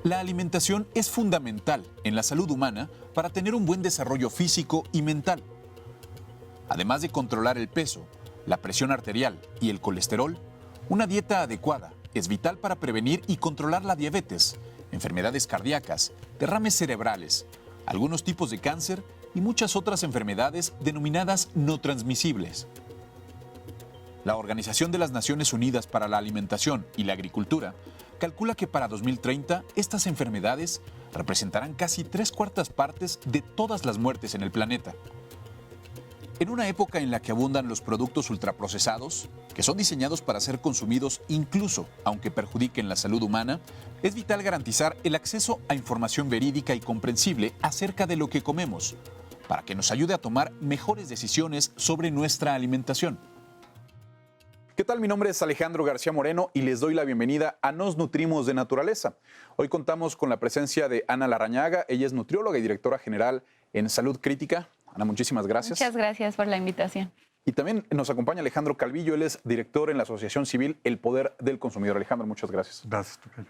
La alimentación es fundamental en la salud humana para tener un buen desarrollo físico y mental. Además de controlar el peso, la presión arterial y el colesterol, una dieta adecuada es vital para prevenir y controlar la diabetes, enfermedades cardíacas, derrames cerebrales, algunos tipos de cáncer y muchas otras enfermedades denominadas no transmisibles. La Organización de las Naciones Unidas para la Alimentación y la Agricultura calcula que para 2030 estas enfermedades representarán casi 3/4 partes de todas las muertes en el planeta. En una época en la que abundan los productos ultraprocesados, que son diseñados para ser consumidos incluso aunque perjudiquen la salud humana, es vital garantizar el acceso a información verídica y comprensible acerca de lo que comemos, para que nos ayude a tomar mejores decisiones sobre nuestra alimentación. ¿Qué tal? Mi nombre es Alejandro García Moreno y les doy la bienvenida a Nos Nutrimos de Naturaleza. Hoy contamos con la presencia de Ana Larrañaga. Ella es nutrióloga y directora general en Salud Crítica. Ana, muchísimas gracias. Muchas gracias por la invitación. Y también nos acompaña Alejandro Calvillo. Él es director en la Asociación Civil El Poder del Consumidor. Alejandro, muchas gracias. Gracias, Tocayo.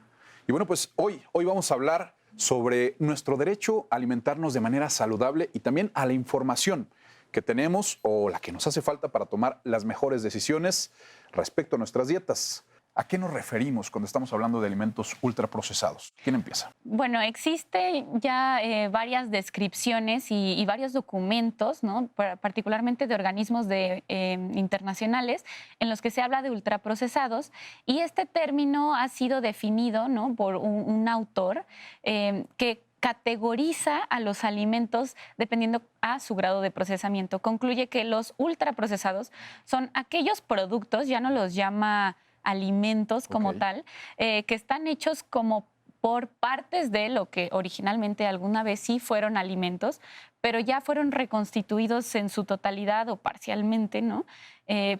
Y bueno, pues hoy vamos a hablar sobre nuestro derecho a alimentarnos de manera saludable y también a la información que tenemos o la que nos hace falta para tomar las mejores decisiones respecto a nuestras dietas. ¿A qué nos referimos cuando estamos hablando de alimentos ultraprocesados? ¿Quién empieza? Bueno, existe ya varias descripciones y varios documentos, ¿no? Particularmente de organismos internacionales, en los que se habla de ultraprocesados, y este término ha sido definido, ¿no? por un autor que categoriza a los alimentos dependiendo a su grado de procesamiento. Concluye que los ultraprocesados son aquellos productos, ya no los llama alimentos como tal, que están hechos como por partes de lo que originalmente alguna vez sí fueron alimentos, pero ya fueron reconstituidos en su totalidad o parcialmente, ¿no?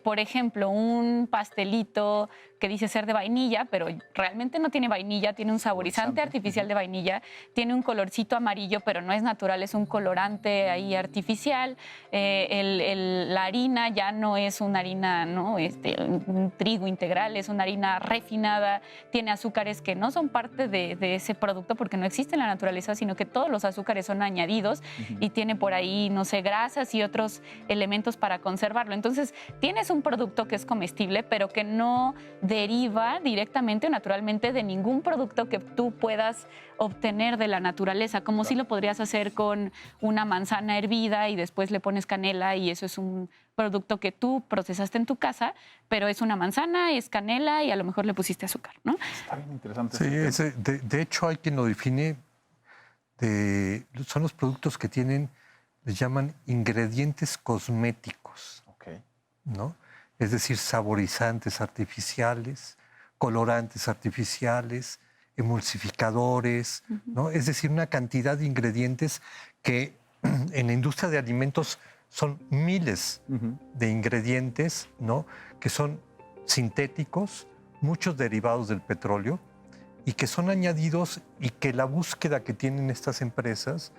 Por ejemplo, un pastelito que dice ser de vainilla, pero realmente no tiene vainilla, tiene un saborizante artificial de vainilla, tiene un colorcito amarillo, pero no es natural, es un colorante ahí artificial. La harina ya no es una harina, ¿no? Un trigo integral, es una harina refinada, tiene azúcares que no son parte de ese producto porque no existe en la naturaleza, sino que todos los azúcares son añadidos y tiene por ahí, no sé, grasas y otros elementos para conservarlo. Entonces, tienes un producto que es comestible, pero que no deriva directamente o naturalmente de ningún producto que tú puedas obtener de la naturaleza, como si lo podrías hacer con una manzana hervida y después le pones canela y eso es un producto que tú procesaste en tu casa, pero es una manzana, es canela y a lo mejor le pusiste azúcar, ¿no? Está bien interesante. Sí, de hecho hay quien lo define, son los productos que tienen, les llaman ingredientes cosméticos, ¿no? Es decir, saborizantes artificiales, colorantes artificiales, emulsificadores, ¿no? Es decir, una cantidad de ingredientes que en la industria de alimentos son miles de ingredientes, ¿no? Que son sintéticos, muchos derivados del petróleo y que son añadidos y que la búsqueda que tienen estas empresas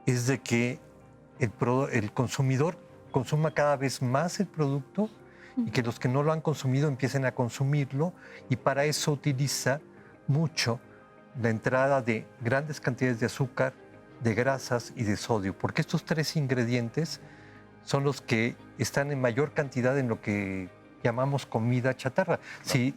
es de que el consumidor consuma cada vez más el producto y que los que no lo han consumido empiecen a consumirlo, y para eso utiliza mucho la entrada de grandes cantidades de azúcar, de grasas y de sodio, porque estos tres ingredientes son los que están en mayor cantidad en lo que llamamos comida chatarra. Si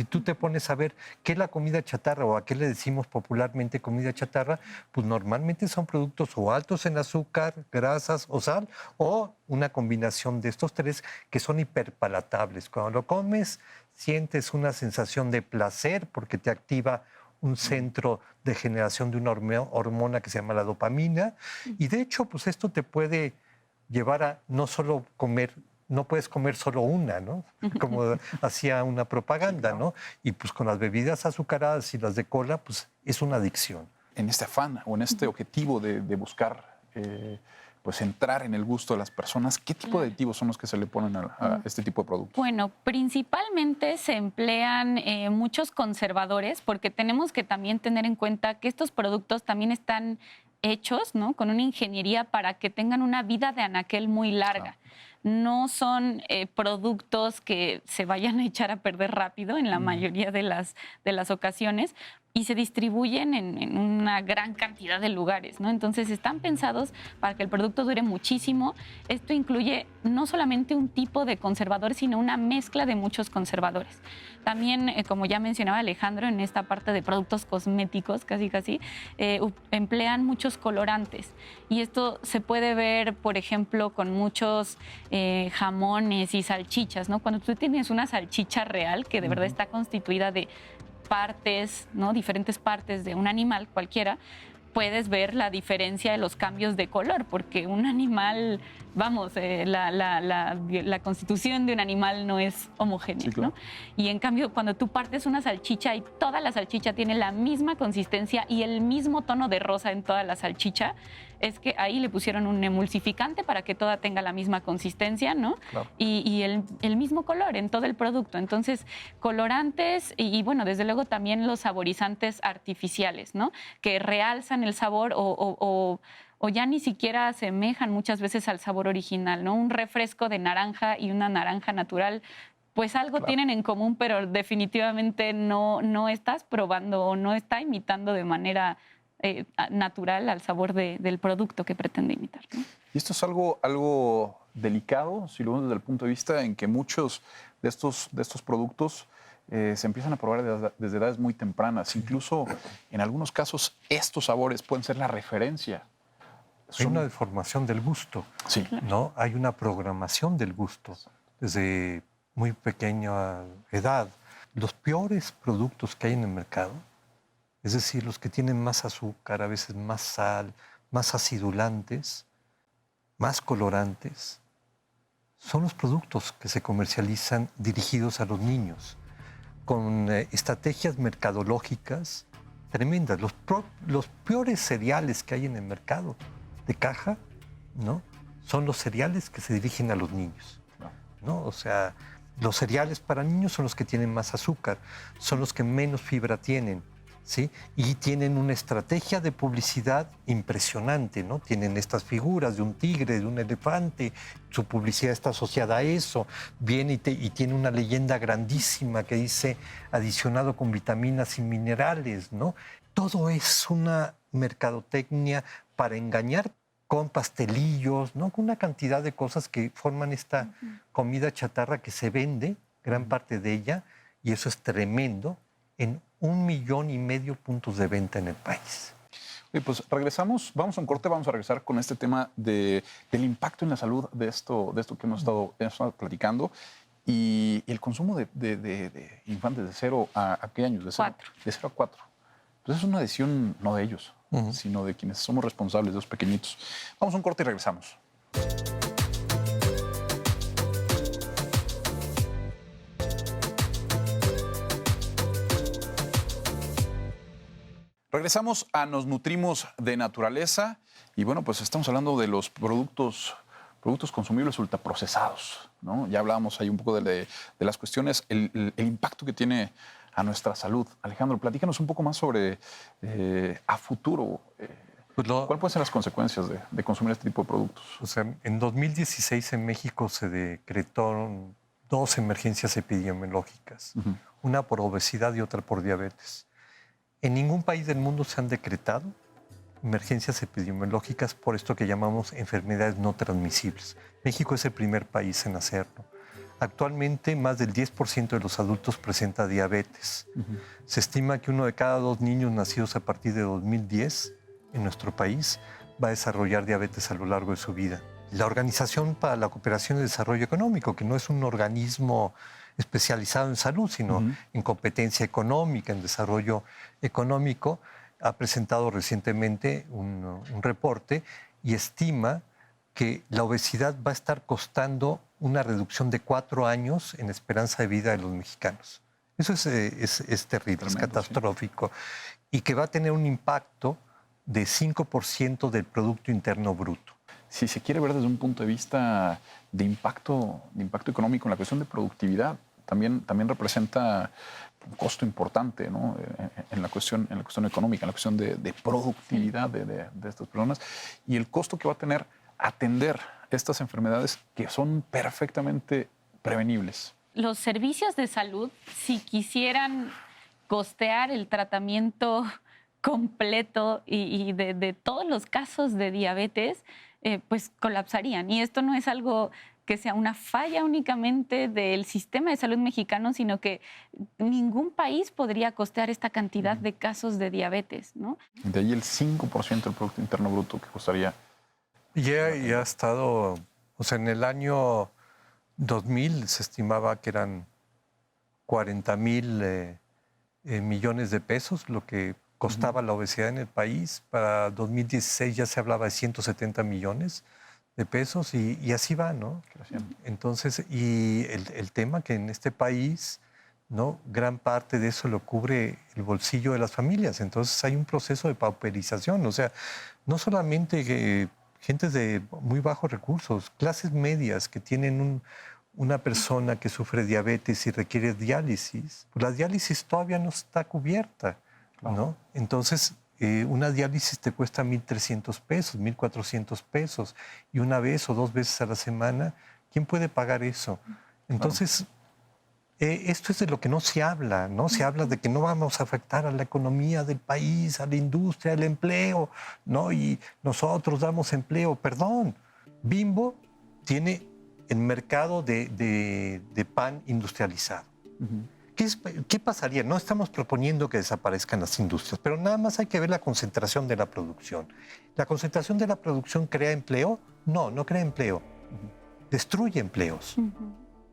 tú te pones a ver qué es la comida chatarra o a qué le decimos popularmente comida chatarra, pues normalmente son productos o altos en azúcar, grasas o sal, o una combinación de estos tres que son hiperpalatables. Cuando lo comes, sientes una sensación de placer porque te activa un centro de generación de una hormona que se llama la dopamina, y de hecho, pues esto te puede llevar a no solo comer, no puedes comer solo una, ¿no? Como hacía una propaganda, ¿no? Y pues con las bebidas azucaradas y las de cola, pues es una adicción. En este afán o en este objetivo de buscar pues entrar en el gusto de las personas, ¿qué tipo de aditivos son los que se le ponen a este tipo de productos? Bueno, principalmente se emplean muchos conservadores, porque tenemos que también tener en cuenta que estos productos también están hechos, ¿no?, con una ingeniería para que tengan una vida de anaquel muy larga. no son productos que se vayan a echar a perder rápido en la mayoría de las ocasiones, y se distribuyen en una gran cantidad de lugares, ¿no? Entonces están pensados para que el producto dure muchísimo. Esto incluye no solamente un tipo de conservador, sino una mezcla de muchos conservadores. También, como ya mencionaba Alejandro, en esta parte de productos cosméticos, casi, emplean muchos colorantes. Y esto se puede ver, por ejemplo, con muchos jamones y salchichas, ¿no? Cuando tú tienes una salchicha real, que de verdad está constituida de partes, ¿no? Diferentes partes de un animal cualquiera, puedes ver la diferencia de los cambios de color, porque un animal, vamos, la constitución de un animal no es homogénea, sí, claro, ¿no? Y en cambio, cuando tú partes una salchicha y toda la salchicha tiene la misma consistencia y el mismo tono de rosa en toda la salchicha, es que ahí le pusieron un emulsificante para que toda tenga la misma consistencia, ¿no? Claro. Y el mismo color en todo el producto. Entonces, colorantes y bueno, desde luego también los saborizantes artificiales, ¿no? Que realzan el sabor o ya ni siquiera asemejan muchas veces al sabor original, ¿no? Un refresco de naranja y una naranja natural, pues algo claro tienen en común, pero definitivamente no estás probando o no está imitando de manera natural al sabor del producto que pretende imitar, ¿no? Y esto es algo delicado, si lo vemos desde el punto de vista en que muchos de estos productos se empiezan a probar desde edades muy tempranas. Incluso en algunos casos estos sabores pueden ser la referencia. Hay una deformación del gusto, sí, ¿no? Hay una programación del gusto desde muy pequeña edad. Los peores productos que hay en el mercado, es decir, los que tienen más azúcar, a veces más sal, más acidulantes, más colorantes, son los productos que se comercializan dirigidos a los niños, con estrategias mercadológicas tremendas. Los peores cereales que hay en el mercado de caja, ¿no?, son los cereales que se dirigen a los niños, ¿no? O sea, los cereales para niños son los que tienen más azúcar, son los que menos fibra tienen, ¿sí? Y tienen una estrategia de publicidad impresionante, ¿no? Tienen estas figuras de un tigre, de un elefante, su publicidad está asociada a eso, viene y tiene una leyenda grandísima que dice adicionado con vitaminas y minerales, ¿no? Todo es una mercadotecnia para engañar, con pastelillos, ¿no?, con una cantidad de cosas que forman esta comida chatarra que se vende, gran parte de ella, y eso es tremendo, en 1,5 millones puntos de venta en el país. Oye, pues regresamos, vamos a un corte, vamos a regresar con este tema del impacto en la salud de esto que hemos estado platicando, y el consumo de infantes de 0 a ¿qué años? De 0 a 4. Pues es una decisión no de ellos, sino de quienes somos responsables de los pequeñitos. Vamos a un corte y regresamos. Regresamos a Nos Nutrimos de Naturaleza y bueno, pues estamos hablando de los productos consumibles ultraprocesados, ¿no? Ya hablábamos ahí un poco de las cuestiones, el impacto que tiene a nuestra salud. Alejandro, platícanos un poco más sobre a futuro. ¿Cuáles pueden ser las consecuencias de consumir este tipo de productos? O sea, en 2016 en México se decretaron 2 emergencias epidemiológicas, una por obesidad y otra por diabetes. En ningún país del mundo se han decretado emergencias epidemiológicas por esto que llamamos enfermedades no transmisibles. México es el primer país en hacerlo. Actualmente, más del 10% de los adultos presenta diabetes. Se estima que 1 de cada 2 niños nacidos a partir de 2010 en nuestro país va a desarrollar diabetes a lo largo de su vida. La Organización para la Cooperación y Desarrollo Económico, que no es un organismo especializado en salud, sino en competencia económica, en desarrollo económico, ha presentado recientemente un reporte y estima que la obesidad va a estar costando una reducción de 4 años en esperanza de vida de los mexicanos. Eso es terrible, es catastrófico. Sí. Y que va a tener un impacto de 5% del Producto Interno Bruto. Si se quiere ver desde un punto de vista de impacto económico en la cuestión de productividad, también representa un costo importante, ¿no?, en la cuestión económica, en la cuestión de productividad de estas personas y el costo que va a tener atender estas enfermedades que son perfectamente prevenibles? Los servicios de salud, si quisieran costear el tratamiento completo y de todos los casos de diabetes, pues colapsarían. Y esto no es algo que sea una falla únicamente del sistema de salud mexicano, sino que ningún país podría costear esta cantidad de casos de diabetes, ¿no? De ahí el 5% del Producto Interno Bruto que costaría. Ya ha estado, o sea, en el año 2000 se estimaba que eran 40,000 millones de pesos lo que costaba la obesidad en el país. Para 2016 ya se hablaba de 170 millones de pesos y así va, ¿no? Entonces, y el tema que en este país, ¿no? Gran parte de eso lo cubre el bolsillo de las familias. Entonces hay un proceso de pauperización. O sea, no solamente gente de muy bajos recursos, clases medias que tienen una persona que sufre diabetes y requiere diálisis, pues la diálisis todavía no está cubierta, ¿no? Entonces, una diálisis te cuesta 1,300 pesos, 1,400 pesos, y una vez o 2 veces a la semana, ¿quién puede pagar eso? Entonces, esto es de lo que no se habla, ¿no? Se habla de que no vamos a afectar a la economía del país, a la industria, al empleo, ¿no? Y nosotros damos empleo. Perdón, Bimbo tiene el mercado de pan industrializado. ¿Qué pasaría? No estamos proponiendo que desaparezcan las industrias, pero nada más hay que ver la concentración de la producción. ¿La concentración de la producción crea empleo? No, no crea empleo. Destruye empleos.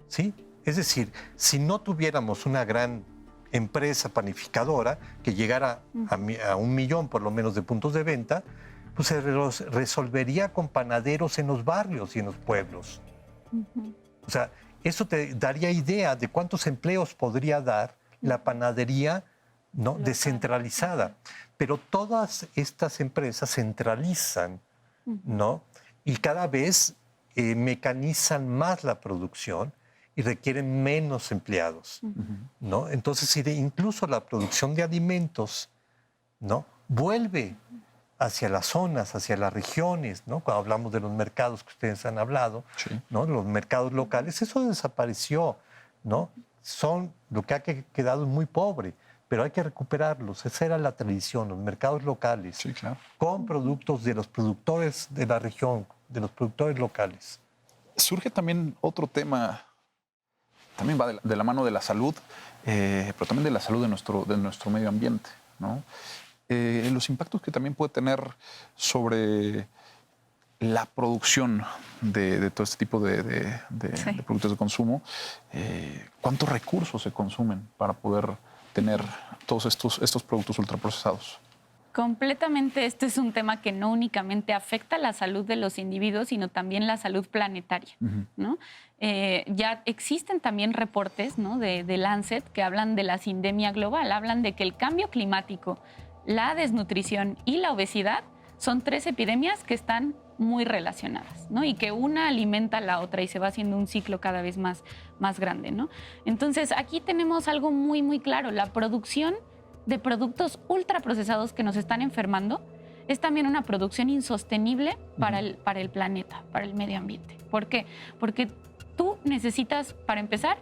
¿Sí? Es decir, si no tuviéramos una gran empresa panificadora que llegara a 1,000,000 por lo menos de puntos de venta, pues se resolvería con panaderos en los barrios y en los pueblos. O sea, eso te daría idea de cuántos empleos podría dar la panadería, ¿no? Descentralizada. Pero todas estas empresas centralizan, ¿no? Y cada vez mecanizan más la producción y requieren menos empleados, ¿no? Entonces, incluso la producción de alimentos, ¿no? Vuelve hacia las zonas, hacia las regiones, ¿no? Cuando hablamos de los mercados que ustedes han hablado, ¿no? Los mercados locales, eso desapareció, ¿no? Son lo que ha quedado muy pobre, pero hay que recuperarlos. Esa era la tradición, los mercados locales, con productos de los productores de la región, de los productores locales. Surge también otro tema, también va de la mano de la salud, pero también de la salud de nuestro medio ambiente, ¿no? Los impactos que también puede tener sobre la producción de todo este tipo de productos de consumo. ¿Cuántos recursos se consumen para poder tener todos estos productos ultraprocesados? Completamente, este es un tema que no únicamente afecta la salud de los individuos, sino también la salud planetaria, ¿no? Ya existen también reportes, ¿no? de Lancet que hablan de la sindemia global, hablan de que el cambio climático, la desnutrición y la obesidad son 3 epidemias que están muy relacionadas, ¿no? Y que una alimenta a la otra y se va haciendo un ciclo cada vez más grande, ¿no? Entonces, aquí tenemos algo muy, muy claro. La producción de productos ultraprocesados que nos están enfermando es también una producción insostenible para el planeta, para el medio ambiente. ¿Por qué? Porque tú necesitas, para empezar,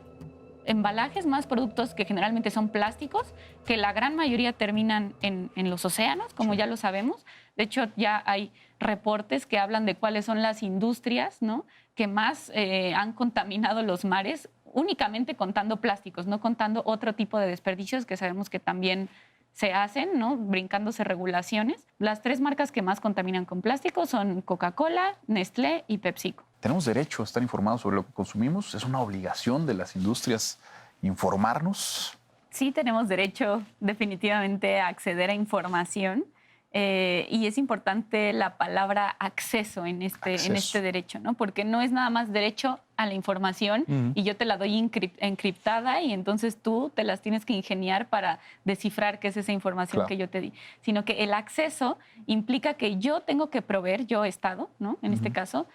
embalajes, más productos que generalmente son plásticos, que la gran mayoría terminan en los océanos, como ya lo sabemos. De hecho, ya hay reportes que hablan de cuáles son las industrias, ¿no? que más han contaminado los mares, únicamente contando plásticos, no contando otro tipo de desperdicios que sabemos que también se hacen, ¿no? brincándose regulaciones. Las 3 marcas que más contaminan con plástico son Coca-Cola, Nestlé y PepsiCo. ¿Tenemos derecho a estar informados sobre lo que consumimos? ¿Es una obligación de las industrias informarnos? Sí, tenemos derecho definitivamente a acceder a información. Y es importante la palabra acceso en este derecho, ¿no? Porque no es nada más derecho a la información y yo te la doy encriptada y entonces tú te las tienes que ingeniar para descifrar qué es esa información que yo te di, sino que el acceso implica que yo tengo que proveer, yo Estado, ¿no? en este caso,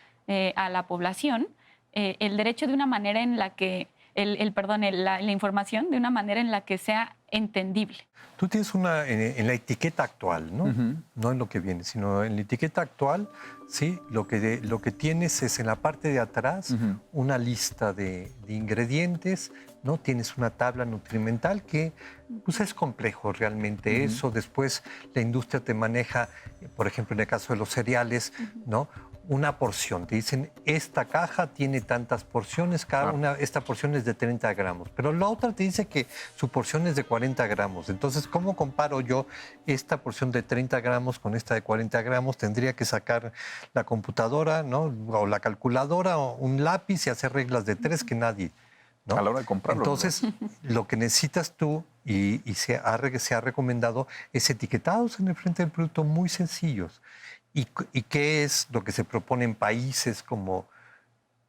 a la población, el derecho de una manera en la que la información de una manera en la que sea entendible. Tú tienes en la etiqueta actual, ¿no? No en lo que viene, sino en la etiqueta actual, sí, lo que tienes es en la parte de atrás una lista de ingredientes, ¿no? Tienes una tabla nutrimental que pues, es complejo realmente eso. Después la industria te maneja, por ejemplo, en el caso de los cereales, ¿no? Una porción. Te dicen, esta caja tiene tantas porciones, esta porción es de 30 gramos. Pero la otra te dice que su porción es de 40 gramos. Entonces, ¿cómo comparo yo esta porción de 30 gramos con esta de 40 gramos? Tendría que sacar la computadora, ¿no? O la calculadora o un lápiz y hacer reglas de 3 que nadie, ¿no? A la hora de comprarlo. Entonces, lo que necesitas tú, y se ha recomendado, es etiquetados en el frente del producto muy sencillos. ¿Y qué es lo que se propone en países como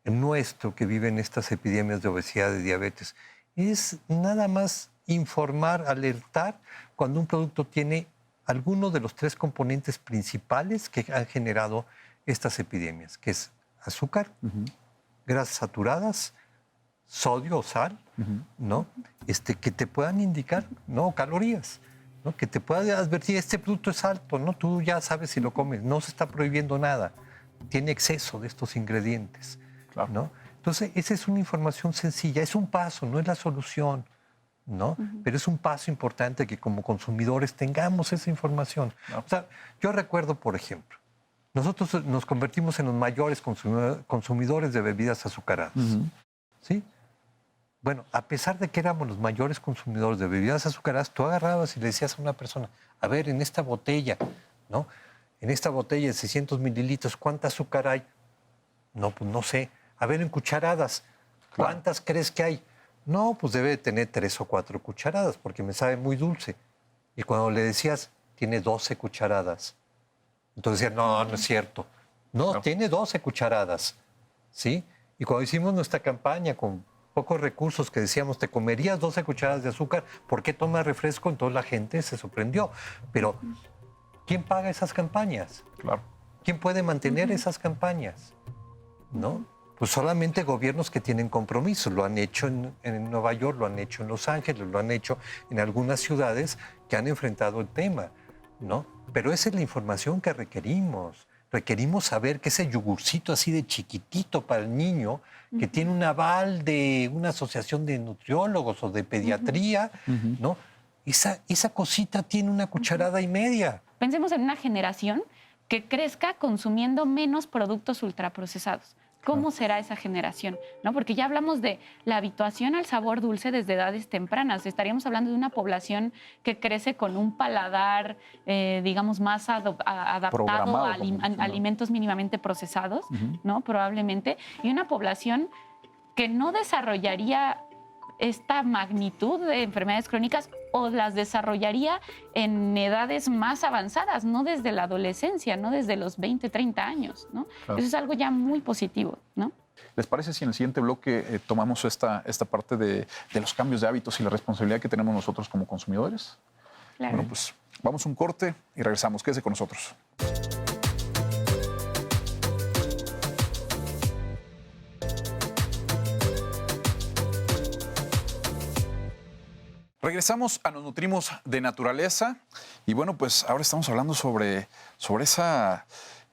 el nuestro, que viven estas epidemias de obesidad y diabetes? Es nada más informar, alertar cuando un producto tiene alguno de los 3 componentes principales que han generado estas epidemias, que es azúcar, grasas saturadas, sodio o sal, ¿no? Que te puedan indicar, ¿no? Calorías, ¿no? Que te pueda advertir, este producto es alto, ¿no? Tú ya sabes si lo comes, no se está prohibiendo nada, tiene exceso de estos ingredientes, claro, ¿no? Entonces, esa es una información sencilla, es un paso, no es la solución, ¿no? Pero es un paso importante que como consumidores tengamos esa información. O sea, yo recuerdo, por ejemplo, nosotros nos convertimos en los mayores consumidores de bebidas azucaradas, ¿sí? Bueno, a pesar de que éramos los mayores consumidores de bebidas azucaradas, tú agarrabas y le decías a una persona, a ver, en esta botella, ¿no? En esta botella de 600 mililitros, ¿cuánta azúcar hay? No, pues no sé. A ver, en cucharadas, ¿cuántas crees que hay? No, pues debe de tener 3 o 4 cucharadas, porque me sabe muy dulce. Y cuando le decías, tiene 12 cucharadas. Entonces decía, no, no es cierto. No, tiene 12 cucharadas, ¿sí? Y cuando hicimos nuestra campaña con pocos recursos que decíamos, te comerías 12 cucharadas de azúcar, ¿por qué tomas refresco? Entonces la gente se sorprendió. Pero, ¿quién paga esas campañas? Claro. ¿Quién puede mantener esas campañas? ¿No? Pues solamente gobiernos que tienen compromisos. Lo han hecho en Nueva York, lo han hecho en Los Ángeles, lo han hecho en algunas ciudades que han enfrentado el tema, ¿no? Pero esa es la información que requerimos. Requerimos saber que ese yogurcito así de chiquitito para el niño, que tiene un aval de una asociación de nutriólogos o de pediatría, ¿no? Esa cosita tiene una cucharada y media. Pensemos en una generación que crezca consumiendo menos productos ultraprocesados. ¿Cómo será esa generación? ¿No? Porque ya hablamos de la habituación al sabor dulce desde edades tempranas. Estaríamos hablando de una población que crece con un paladar, digamos, más adaptado a alimentos mínimamente procesados, ¿no? Probablemente. Y una población que no desarrollaría esta magnitud de enfermedades crónicas o las desarrollaría en edades más avanzadas, no desde la adolescencia, no desde los 20, 30 años, ¿no? Claro. Eso es algo ya muy positivo, ¿no? ¿Les parece si en el siguiente bloque tomamos esta parte de los cambios de hábitos y la responsabilidad que tenemos nosotros como consumidores? Claro. Bueno, pues vamos a un corte y regresamos. Quédese con nosotros. Regresamos a Nos Nutrimos de Naturaleza y bueno, pues ahora estamos hablando sobre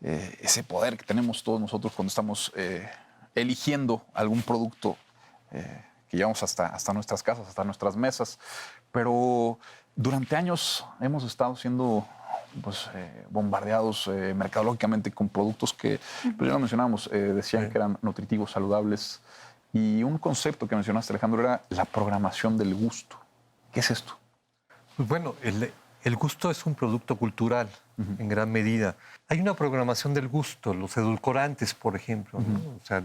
ese poder que tenemos todos nosotros cuando estamos eligiendo algún producto que llevamos hasta nuestras casas, hasta nuestras mesas. Pero durante años hemos estado siendo bombardeados mercadológicamente con productos que, pues ya lo mencionábamos, decían que eran nutritivos, saludables. Y un concepto que mencionaste, Alejandro, era la programación del gusto. ¿Qué es esto? Pues bueno, el gusto es un producto cultural en gran medida. Hay una programación del gusto, los edulcorantes, por ejemplo, ¿no? O sea,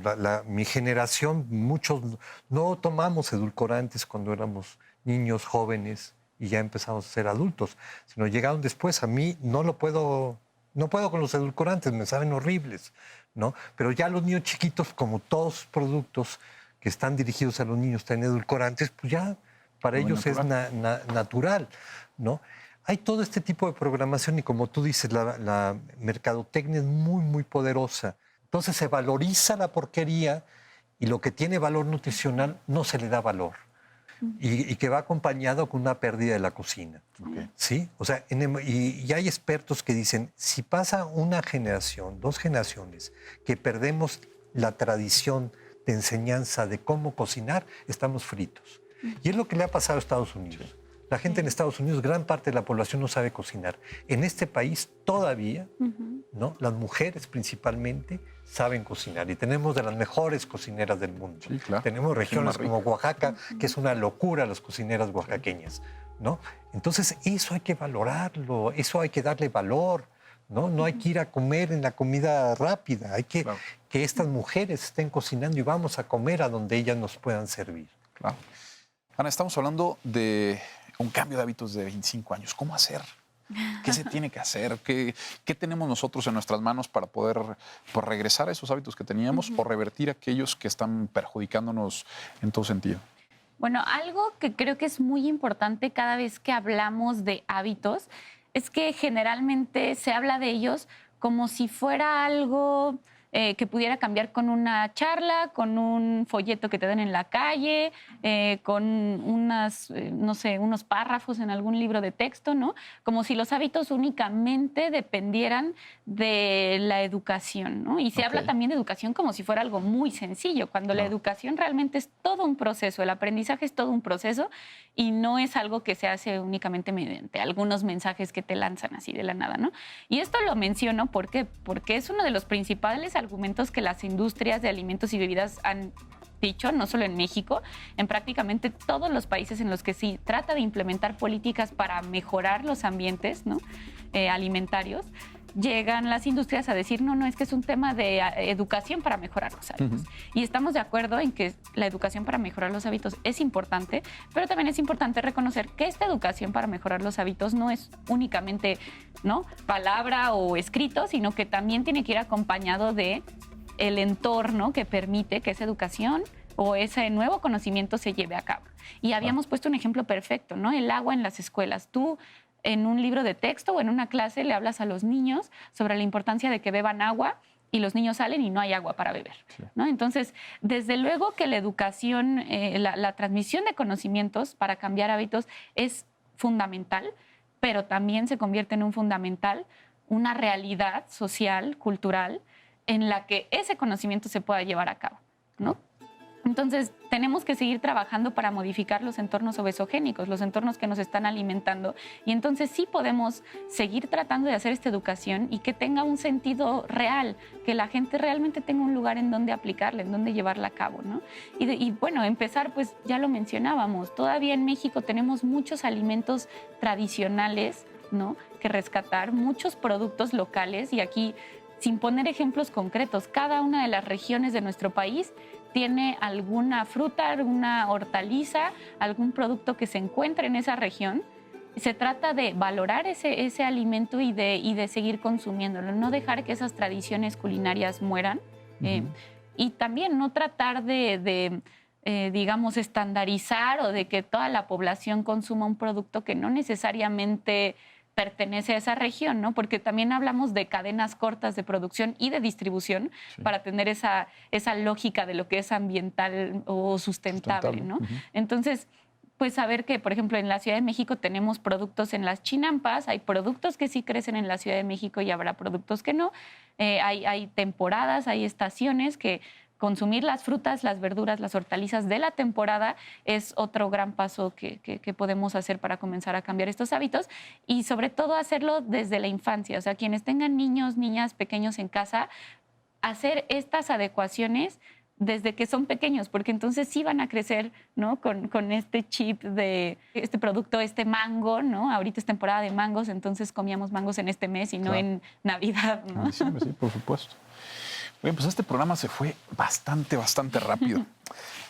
mi generación, muchos no tomamos edulcorantes cuando éramos niños, jóvenes y ya empezamos a ser adultos, sino llegaron después. A mí no puedo con los edulcorantes, me saben horribles, ¿no? Pero ya los niños chiquitos, como todos productos que están dirigidos a los niños, tienen edulcorantes, pues ya para ellos natural. Es natural, ¿no? Hay todo este tipo de programación y como tú dices, la mercadotecnia es muy, muy poderosa. Entonces se valoriza la porquería y lo que tiene valor nutricional no se le da valor. Y que va acompañado con una pérdida de la cocina. Okay. ¿Sí? O sea, y hay expertos que dicen, si pasa una generación, 2 generaciones, que perdemos la tradición de enseñanza de cómo cocinar, estamos fritos. Y es lo que le ha pasado a Estados Unidos. La gente en Estados Unidos, gran parte de la población no sabe cocinar. En este país todavía, ¿no? Las mujeres principalmente saben cocinar y tenemos de las mejores cocineras del mundo. Sí, claro. Tenemos regiones como Oaxaca, que es una locura las cocineras oaxaqueñas, ¿no? Entonces eso hay que valorarlo, eso hay que darle valor, ¿no? No hay que ir a comer en la comida rápida, hay que que estas mujeres estén cocinando y vamos a comer a donde ellas nos puedan servir. Claro. Ana, estamos hablando de un cambio de hábitos de 25 años. ¿Cómo hacer? ¿Qué se tiene que hacer? ¿Qué tenemos nosotros en nuestras manos para poder pues, regresar a esos hábitos que teníamos o revertir aquellos que están perjudicándonos en todo sentido? Bueno, algo que creo que es muy importante cada vez que hablamos de hábitos es que generalmente se habla de ellos como si fuera algo que pudiera cambiar con una charla, con un folleto que te den en la calle, con no sé, unos párrafos en algún libro de texto, ¿no? Como si los hábitos únicamente dependieran de la educación, ¿no? Y se habla también de educación como si fuera algo muy sencillo, cuando la educación realmente es todo un proceso, el aprendizaje es todo un proceso y no es algo que se hace únicamente mediante algunos mensajes que te lanzan así de la nada, ¿no? Y esto lo menciono porque es uno de los principales argumentos que las industrias de alimentos y bebidas han dicho, no solo en México, en prácticamente todos los países en los que se trata de implementar políticas para mejorar los ambientes, ¿no? Alimentarios, llegan las industrias a decir, no, es que es un tema de educación para mejorar los hábitos. Y estamos de acuerdo en que la educación para mejorar los hábitos es importante, pero también es importante reconocer que esta educación para mejorar los hábitos no es únicamente, ¿no?, palabra o escrito, sino que también tiene que ir acompañado de el entorno que permite que esa educación o ese nuevo conocimiento se lleve a cabo. Y habíamos puesto un ejemplo perfecto, ¿no? El agua en las escuelas. Tú en un libro de texto o en una clase le hablas a los niños sobre la importancia de que beban agua y los niños salen y no hay agua para beber, ¿no? Entonces, desde luego que la educación, la transmisión de conocimientos para cambiar hábitos es fundamental, pero también se convierte en un fundamental una realidad social, cultural, en la que ese conocimiento se pueda llevar a cabo, ¿no? Entonces, tenemos que seguir trabajando para modificar los entornos obesogénicos, los entornos que nos están alimentando. Y entonces sí podemos seguir tratando de hacer esta educación y que tenga un sentido real, que la gente realmente tenga un lugar en donde aplicarla, en donde llevarla a cabo, ¿no? Y bueno, empezar, pues ya lo mencionábamos, todavía en México tenemos muchos alimentos tradicionales, ¿no?, que rescatar, muchos productos locales y aquí, sin poner ejemplos concretos, cada una de las regiones de nuestro país tiene alguna fruta, alguna hortaliza, algún producto que se encuentra en esa región. Se trata de valorar ese alimento y de seguir consumiéndolo, no dejar que esas tradiciones culinarias mueran. Y también no tratar digamos, estandarizar o de que toda la población consuma un producto que no necesariamente pertenece a esa región, ¿no? Porque también hablamos de cadenas cortas de producción y de distribución para tener esa lógica de lo que es ambiental o sustentable, ¿no? Entonces, pues saber que, por ejemplo, en la Ciudad de México tenemos productos en las chinampas, hay productos que sí crecen en la Ciudad de México y habrá productos que no. Hay temporadas, hay estaciones que consumir las frutas, las verduras, las hortalizas de la temporada es otro gran paso que podemos hacer para comenzar a cambiar estos hábitos y sobre todo hacerlo desde la infancia. O sea, quienes tengan niños, niñas pequeños en casa, hacer estas adecuaciones desde que son pequeños, porque entonces sí van a crecer, ¿no?, con este chip de este producto, este mango, ¿no? Ahorita es temporada de mangos, entonces comíamos mangos en este mes y no en Navidad, ¿no? Sí, por supuesto. Bien, pues este programa se fue bastante rápido.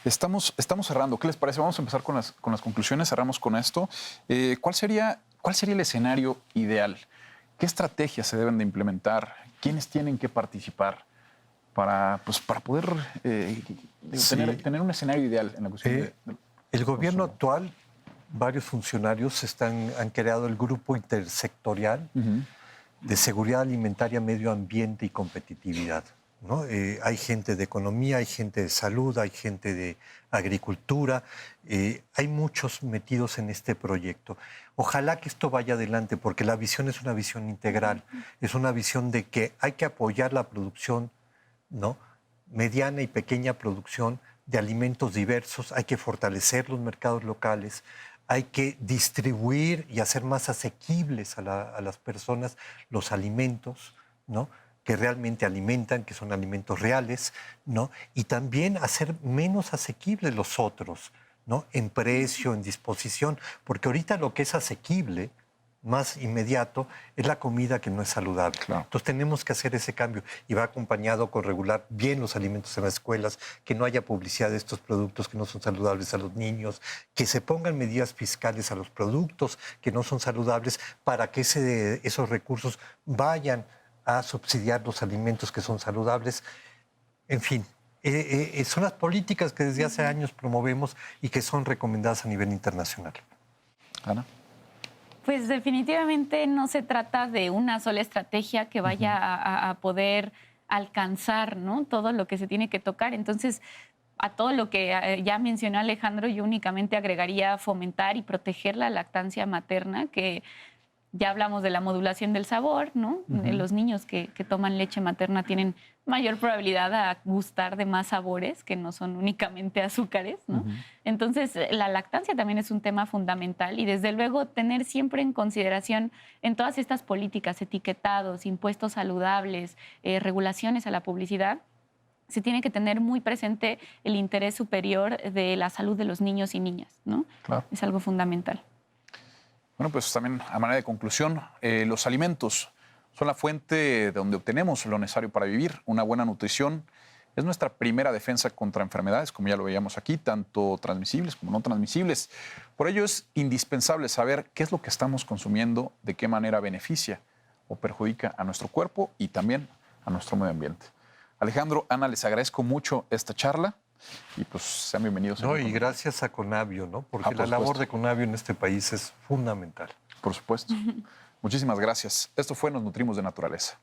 Estamos cerrando. ¿Qué les parece? Vamos a empezar con las conclusiones. Cerramos con esto. ¿Cuál sería el escenario ideal? ¿Qué estrategias se deben de implementar? ¿Quiénes tienen que participar para poder tener un escenario ideal en la cuestión el gobierno actual, varios funcionarios han creado el grupo intersectorial de seguridad alimentaria, medio ambiente y competitividad, ¿no? Hay gente de economía, hay gente de salud, hay gente de agricultura, hay muchos metidos en este proyecto. Ojalá que esto vaya adelante, porque la visión es una visión integral, es una visión de que hay que apoyar la producción, ¿no? Mediana y pequeña producción de alimentos diversos, hay que fortalecer los mercados locales, hay que distribuir y hacer más asequibles a las personas los alimentos, ¿no? Que realmente alimentan, que son alimentos reales, ¿no? Y también hacer menos asequibles los otros, ¿no? En precio, en disposición, porque ahorita lo que es asequible, más inmediato, es la comida que no es saludable. Claro. Entonces tenemos que hacer ese cambio y va acompañado con regular bien los alimentos en las escuelas, que no haya publicidad de estos productos que no son saludables a los niños, que se pongan medidas fiscales a los productos que no son saludables para que esos recursos vayan a subsidiar los alimentos que son saludables. En fin, son las políticas que desde hace años promovemos y que son recomendadas a nivel internacional. Ana. Pues definitivamente no se trata de una sola estrategia que vaya a poder alcanzar, ¿no? Todo lo que se tiene que tocar. Entonces, a todo lo que ya mencionó Alejandro, yo únicamente agregaría fomentar y proteger la lactancia materna, que ya hablamos de la modulación del sabor, ¿no? Los niños que toman leche materna tienen mayor probabilidad a gustar de más sabores que no son únicamente azúcares, ¿no? Entonces, la lactancia también es un tema fundamental y desde luego tener siempre en consideración en todas estas políticas, etiquetados, impuestos saludables, regulaciones a la publicidad, se tiene que tener muy presente el interés superior de la salud de los niños y niñas, ¿no? Claro. Es algo fundamental. Bueno, pues también a manera de conclusión, los alimentos son la fuente de donde obtenemos lo necesario para vivir. Una buena nutrición es nuestra primera defensa contra enfermedades, como ya lo veíamos aquí, tanto transmisibles como no transmisibles. Por ello es indispensable saber qué es lo que estamos consumiendo, de qué manera beneficia o perjudica a nuestro cuerpo y también a nuestro medio ambiente. Alejandro, Ana, les agradezco mucho esta charla. Y pues sean bienvenidos. No, y gracias a Conavio, ¿no? Porque por la labor supuesto de Conavio en este país es fundamental. Por supuesto. Muchísimas gracias. Esto fue Nos Nutrimos de Naturaleza.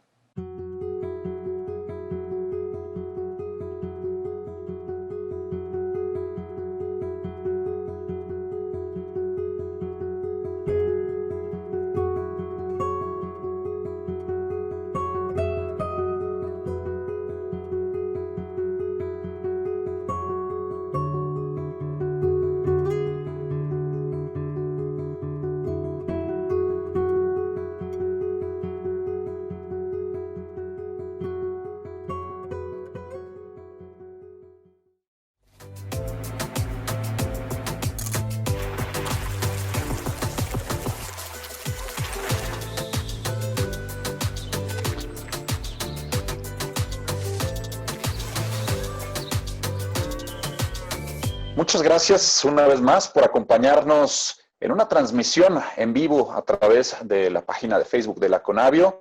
Muchas gracias una vez más por acompañarnos en una transmisión en vivo a través de la página de Facebook de la Conavio.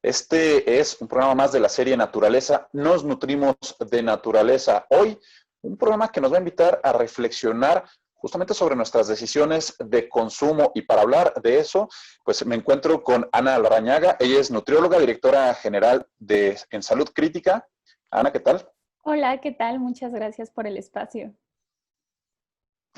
Este es un programa más de la serie Naturaleza. Nos nutrimos de naturaleza. Hoy, un programa que nos va a invitar a reflexionar justamente sobre nuestras decisiones de consumo. Y para hablar de eso, pues me encuentro con Ana Larrañaga. Ella es nutrióloga, directora general en Salud Crítica. Ana, ¿qué tal? Hola, ¿qué tal? Muchas gracias por el espacio.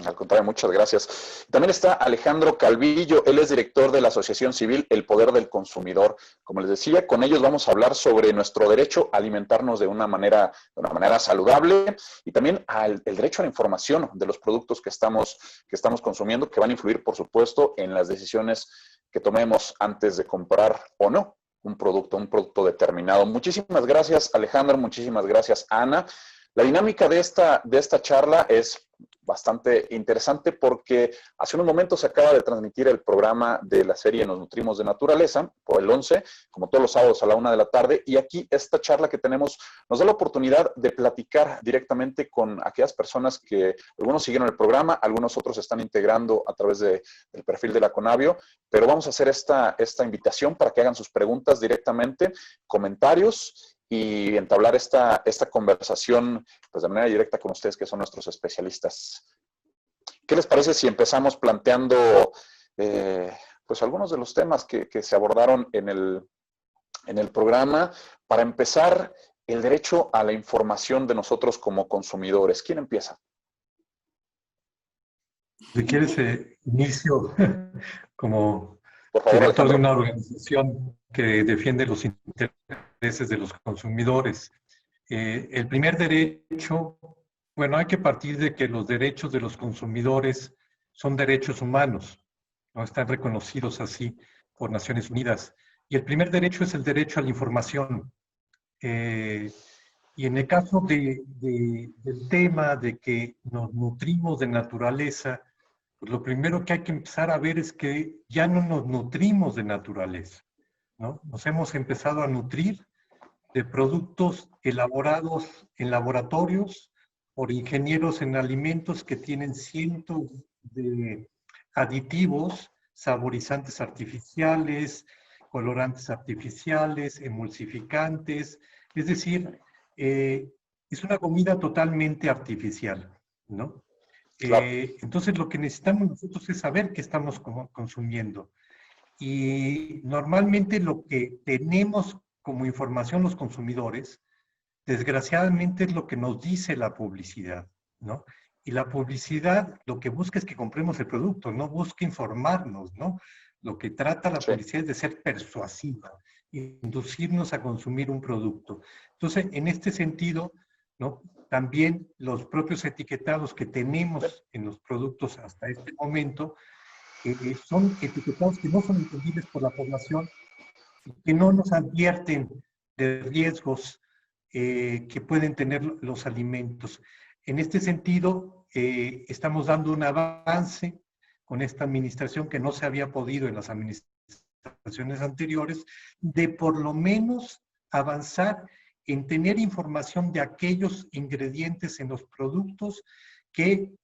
Al contrario, muchas gracias. También está Alejandro Calvillo, él es director de la Asociación Civil El Poder del Consumidor. Como les decía, con ellos vamos a hablar sobre nuestro derecho a alimentarnos de una manera saludable y también el derecho a la información de los productos que estamos consumiendo, que van a influir, por supuesto, en las decisiones que tomemos antes de comprar o no un producto determinado. Muchísimas gracias, Alejandro, muchísimas gracias, Ana. La dinámica de esta charla es bastante interesante porque hace unos momentos se acaba de transmitir el programa de la serie Nos Nutrimos de Naturaleza por el 11, como todos los sábados a la 1 de la tarde, y aquí esta charla que tenemos nos da la oportunidad de platicar directamente con aquellas personas que algunos siguieron el programa, algunos otros se están integrando a través del perfil de la Conavio, pero vamos a hacer esta invitación para que hagan sus preguntas directamente, comentarios, y entablar esta conversación pues, de manera directa con ustedes, que son nuestros especialistas. ¿Qué les parece si empezamos planteando pues algunos de los temas que se abordaron en el programa? Para empezar, el derecho a la información de nosotros como consumidores. ¿Quién empieza? Si quieres, inicio como Por favor, director de Alejandro. una organización que defiende los intereses de los consumidores. El primer derecho, bueno, hay que partir de que los derechos de los consumidores son derechos humanos, ¿no? Están reconocidos así por Naciones Unidas. Y el primer derecho es el derecho a la información. Y en el caso del tema de que nos nutrimos de naturaleza, pues lo primero que hay que empezar a ver es que ya no nos nutrimos de naturaleza, ¿no? Nos hemos empezado a nutrir de productos elaborados en laboratorios por ingenieros en alimentos que tienen cientos de aditivos, saborizantes artificiales, colorantes artificiales, emulsificantes, es decir, es una comida totalmente artificial, ¿no? Claro. Entonces lo que necesitamos nosotros es saber qué estamos consumiendo. Y normalmente lo que tenemos como información los consumidores, desgraciadamente es lo que nos dice la publicidad, ¿no? Y la publicidad lo que busca es que compremos el producto, no busca informarnos, ¿no? Lo que trata la Sí. publicidad es de ser persuasiva, inducirnos a consumir un producto. Entonces, en este sentido, ¿no? También los propios etiquetados que tenemos en los productos hasta este momento son etiquetados que no son entendibles por la población, que no nos advierten de riesgos que pueden tener los alimentos. En este sentido, estamos dando un avance con esta administración que no se había podido en las administraciones anteriores, de por lo menos avanzar en tener información de aquellos ingredientes en los productos que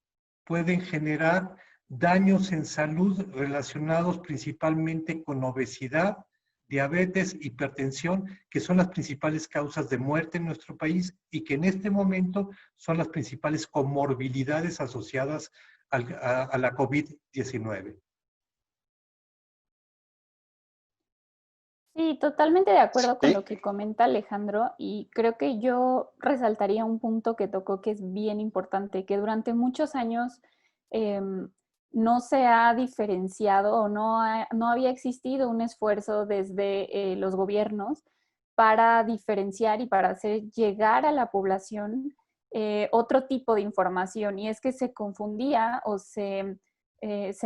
pueden generar daños en salud relacionados principalmente con obesidad, diabetes, hipertensión, que son las principales causas de muerte en nuestro país y que en este momento son las principales comorbilidades asociadas a la COVID-19. Sí, totalmente de acuerdo con Sí, lo que comenta Alejandro y creo que yo resaltaría un punto que tocó que es bien importante, que durante muchos años no se ha diferenciado o no había existido un esfuerzo desde los gobiernos para diferenciar y para hacer llegar a la población otro tipo de información y es que se confundía o se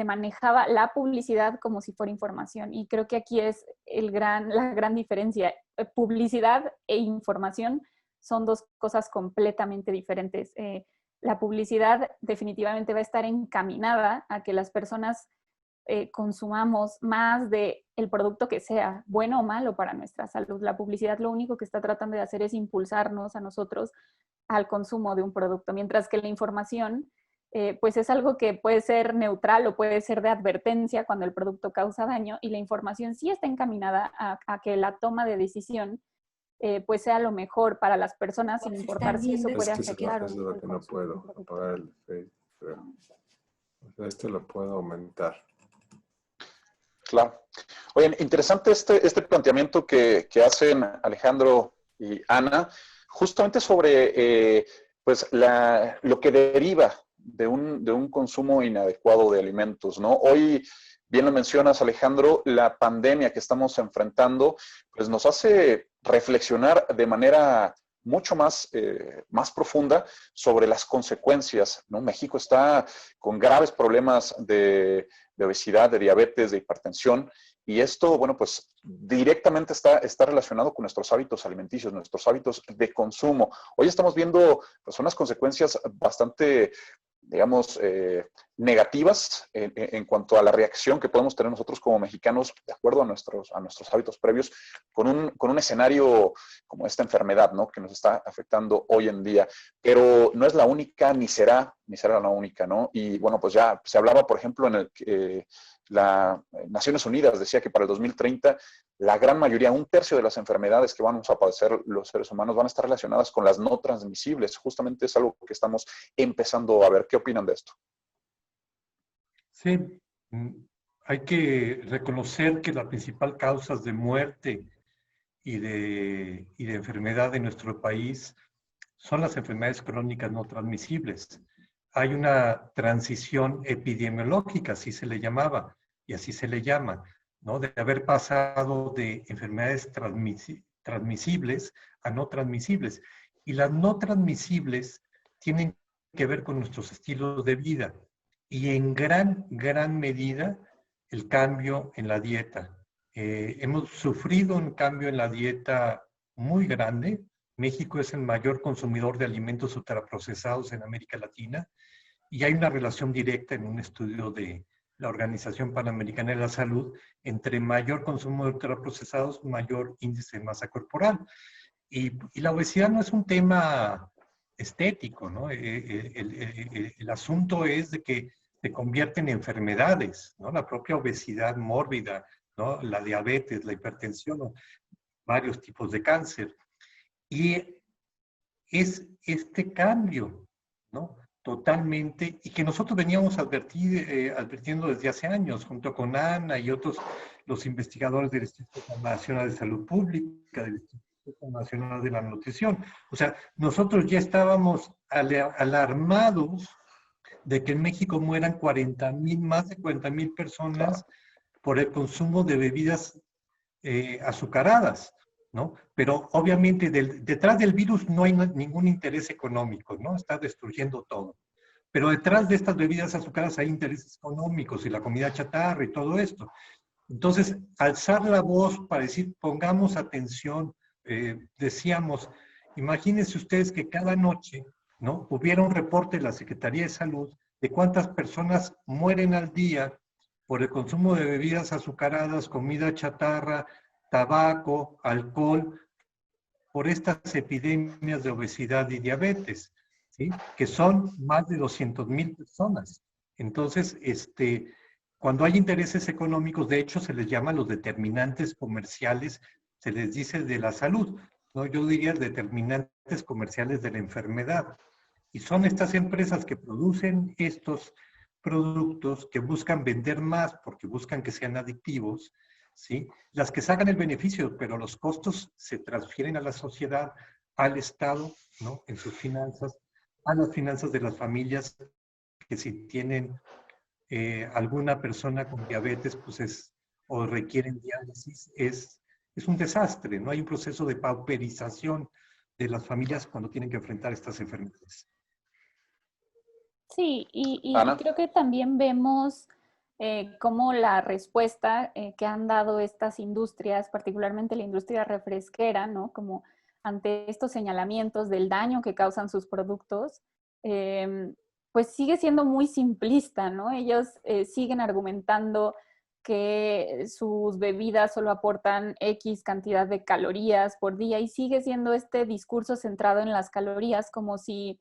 manejaba la publicidad como si fuera información. Y creo que aquí es la gran diferencia. Publicidad e información son dos cosas completamente diferentes. La publicidad definitivamente va a estar encaminada a que las personas consumamos más de el producto que sea, bueno o malo para nuestra salud. La publicidad lo único que está tratando de hacer es impulsarnos a nosotros al consumo de un producto, mientras que la información pues es algo que puede ser neutral o puede ser de advertencia cuando el producto causa daño y la información sí está encaminada a que la toma de decisión pues sea lo mejor para las personas sin importar si eso puede afectar o Es no lo el que no consumo de un puedo producto. apagar el Facebook, creo. O sea, este lo puedo aumentar. claro. Oye, interesante este planteamiento que hacen Alejandro y Ana, justamente sobre pues lo que deriva de un consumo inadecuado de alimentos, ¿no? Hoy, bien lo mencionas, Alejandro, la pandemia que estamos enfrentando, pues nos hace reflexionar de manera mucho más profunda sobre las consecuencias, ¿no? México está con graves problemas de obesidad, de diabetes, de hipertensión, y esto, bueno, pues directamente está relacionado con nuestros hábitos alimenticios, nuestros hábitos de consumo. Hoy estamos viendo pues, unas consecuencias bastante, digamos, negativas en cuanto a la reacción que podemos tener nosotros como mexicanos de acuerdo a nuestros hábitos previos con un escenario como esta enfermedad, ¿no? Que nos está afectando hoy en día. Pero no es la única, ni será la única, ¿no? Y bueno, pues ya se hablaba, por ejemplo, en el que la Naciones Unidas decía que para el 2030 la gran mayoría, un tercio de las enfermedades que vamos a padecer los seres humanos van a estar relacionadas con las no transmisibles. Justamente es algo que estamos empezando a ver. ¿Qué opinan de esto? Sí, hay que reconocer que las principales causas de muerte y de enfermedad de nuestro país son las enfermedades crónicas no transmisibles. Hay una transición epidemiológica, así se le llamaba, y así se le llama, ¿no? De haber pasado de enfermedades transmisibles a no transmisibles. Y las no transmisibles tienen que ver con nuestros estilos de vida y en gran medida el cambio en la dieta. Hemos sufrido un cambio en la dieta muy grande. México es el mayor consumidor de alimentos ultraprocesados en América Latina y hay una relación directa en un estudio de la Organización Panamericana de la Salud entre mayor consumo de ultraprocesados, mayor índice de masa corporal. Y la obesidad no es un tema estético, ¿no? El asunto es de que se convierten en enfermedades, ¿no? La propia obesidad mórbida, ¿no? La diabetes, la hipertensión, varios tipos de cáncer. Y es este cambio, ¿no? Totalmente, y que nosotros veníamos advirtiendo desde hace años, junto con Ana y otros, los investigadores del Instituto Nacional de Salud Pública, del Instituto Nacional de la Nutrición. O sea, nosotros ya estábamos alarmados de que en México mueran más de 40,000 personas por el consumo de bebidas azucaradas, ¿no? Pero obviamente detrás del virus no hay ningún interés económico, ¿no? Está destruyendo todo. Pero detrás de estas bebidas azucaradas hay intereses económicos y la comida chatarra y todo esto. Entonces, alzar la voz para decir, pongamos atención, decíamos, imagínense ustedes que cada noche, ¿no? Hubiera un reporte de la Secretaría de Salud de cuántas personas mueren al día por el consumo de bebidas azucaradas, comida chatarra, tabaco, alcohol, por estas epidemias de obesidad y diabetes, ¿sí? Que son más de 200,000 personas. Entonces, cuando hay intereses económicos, de hecho, se les llama los determinantes comerciales, se les dice de la salud, ¿no? Yo diría determinantes comerciales de la enfermedad. Y son estas empresas que producen estos productos que buscan vender más porque buscan que sean adictivos, ¿sí? Las que sacan el beneficio, pero los costos se transfieren a la sociedad, al Estado, ¿no? En sus finanzas, a las finanzas de las familias que si tienen alguna persona con diabetes, pues o requieren diálisis, es un desastre, ¿no? Hay un proceso de pauperización de las familias cuando tienen que enfrentar estas enfermedades. Sí, y Ana. creo que también vemos cómo la respuesta que han dado estas industrias, particularmente la industria refresquera, ¿no? Como ante estos señalamientos del daño que causan sus productos, pues sigue siendo muy simplista, ¿no? Ellos siguen argumentando que sus bebidas solo aportan X cantidad de calorías por día y sigue siendo este discurso centrado en las calorías como si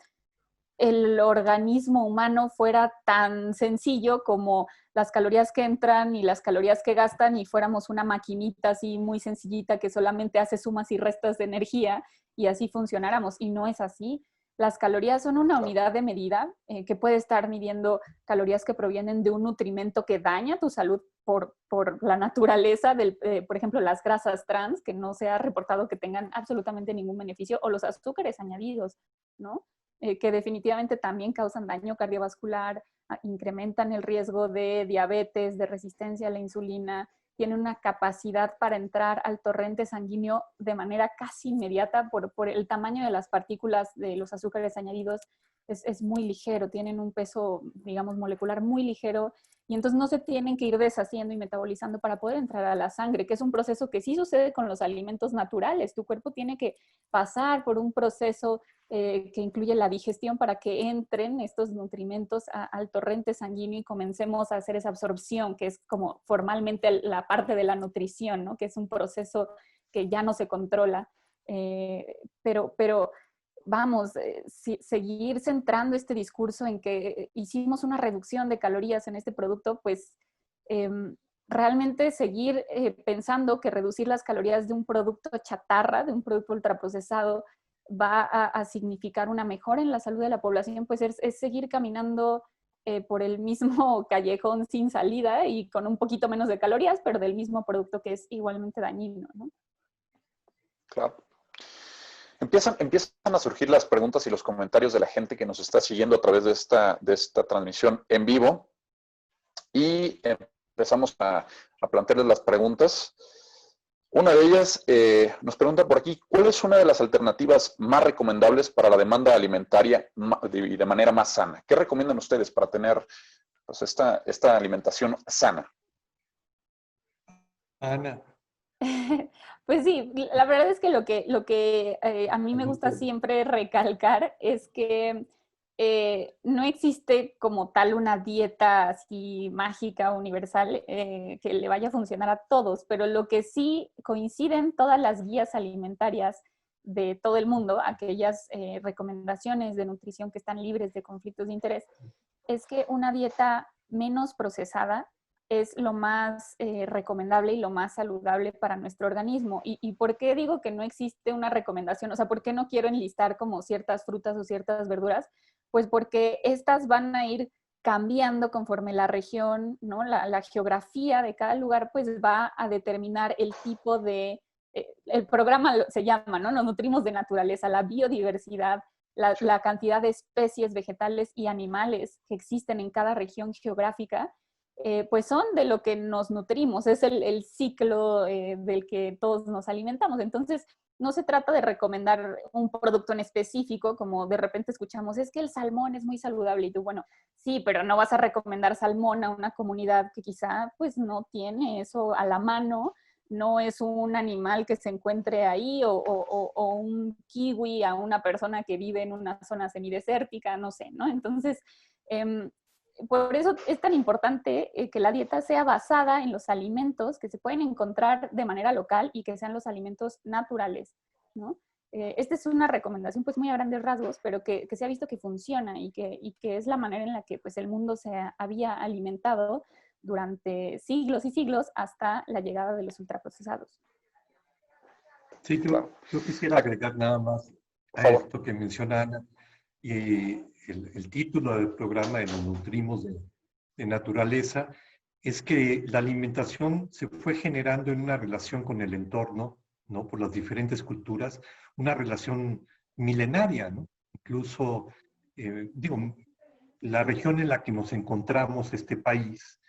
el organismo humano fuera tan sencillo como las calorías que entran y las calorías que gastan y fuéramos una maquinita así muy sencillita que solamente hace sumas y restas de energía y así funcionáramos. Y no es así. Las calorías son una unidad de medida que puede estar midiendo calorías que provienen de un nutrimento que daña tu salud por la naturaleza, por ejemplo, las grasas trans, que no se ha reportado que tengan absolutamente ningún beneficio, o los azúcares añadidos, ¿no? Que definitivamente también causan daño cardiovascular, incrementan el riesgo de diabetes, de resistencia a la insulina, tienen una capacidad para entrar al torrente sanguíneo de manera casi inmediata por el tamaño de las partículas de los azúcares añadidos. Es muy ligero, tienen un peso, digamos, molecular muy ligero y entonces no se tienen que ir deshaciendo y metabolizando para poder entrar a la sangre, que es un proceso que sí sucede con los alimentos naturales. Tu cuerpo tiene que pasar por un proceso que incluye la digestión para que entren estos nutrimentos al torrente sanguíneo y comencemos a hacer esa absorción, que es como formalmente la parte de la nutrición, ¿no? Que es un proceso que ya no se controla. Pero vamos, seguir centrando este discurso en que hicimos una reducción de calorías en este producto, pues realmente seguir pensando que reducir las calorías de un producto chatarra, de un producto ultraprocesado, va a significar una mejora en la salud de la población, pues es seguir caminando por el mismo callejón sin salida y con un poquito menos de calorías, pero del mismo producto que es igualmente dañino, ¿no? Claro. Empiezan a surgir las preguntas y los comentarios de la gente que nos está siguiendo a través de esta transmisión en vivo. Y empezamos a plantearles las preguntas. Una de ellas nos pregunta por aquí, ¿cuál es una de las alternativas más recomendables para la demanda alimentaria y de manera más sana? ¿Qué recomiendan ustedes para tener pues, esta alimentación sana? Ana. Pues sí, la verdad es que lo que a mí me gusta siempre recalcar es que no existe como tal una dieta así mágica, universal, que le vaya a funcionar a todos, pero lo que sí coinciden todas las guías alimentarias de todo el mundo, aquellas recomendaciones de nutrición que están libres de conflictos de interés, es que una dieta menos procesada es lo más recomendable y lo más saludable para nuestro organismo. ¿Y por qué digo que no existe una recomendación? O sea, ¿por qué no quiero enlistar como ciertas frutas o ciertas verduras? Pues porque estas van a ir cambiando conforme la región, ¿no? La geografía de cada lugar pues va a determinar el tipo de, el programa se llama, ¿no? Nos nutrimos de naturaleza, la biodiversidad, la cantidad de especies vegetales y animales que existen en cada región geográfica, pues son de lo que nos nutrimos, es el ciclo del que todos nos alimentamos. Entonces, no se trata de recomendar un producto en específico, como de repente escuchamos, es que el salmón es muy saludable. Y tú, bueno, sí, pero no vas a recomendar salmón a una comunidad que quizá pues no tiene eso a la mano, no es un animal que se encuentre ahí o un kiwi a una persona que vive en una zona semidesértica, no sé, ¿no? Entonces, por eso es tan importante que la dieta sea basada en los alimentos que se pueden encontrar de manera local y que sean los alimentos naturales, ¿no? Esta es una recomendación pues muy a grandes rasgos, pero que se ha visto que funciona y que es la manera en la que pues el mundo se había alimentado durante siglos y siglos hasta la llegada de los ultraprocesados. Sí, yo quisiera agregar nada más a esto que menciona Ana. Y el título del programa de Nos nutrimos de naturaleza es que la alimentación se fue generando en una relación con el entorno, ¿no? Por las diferentes culturas, una relación milenaria, ¿no? Incluso, digo, la región en la que nos encontramos, este país,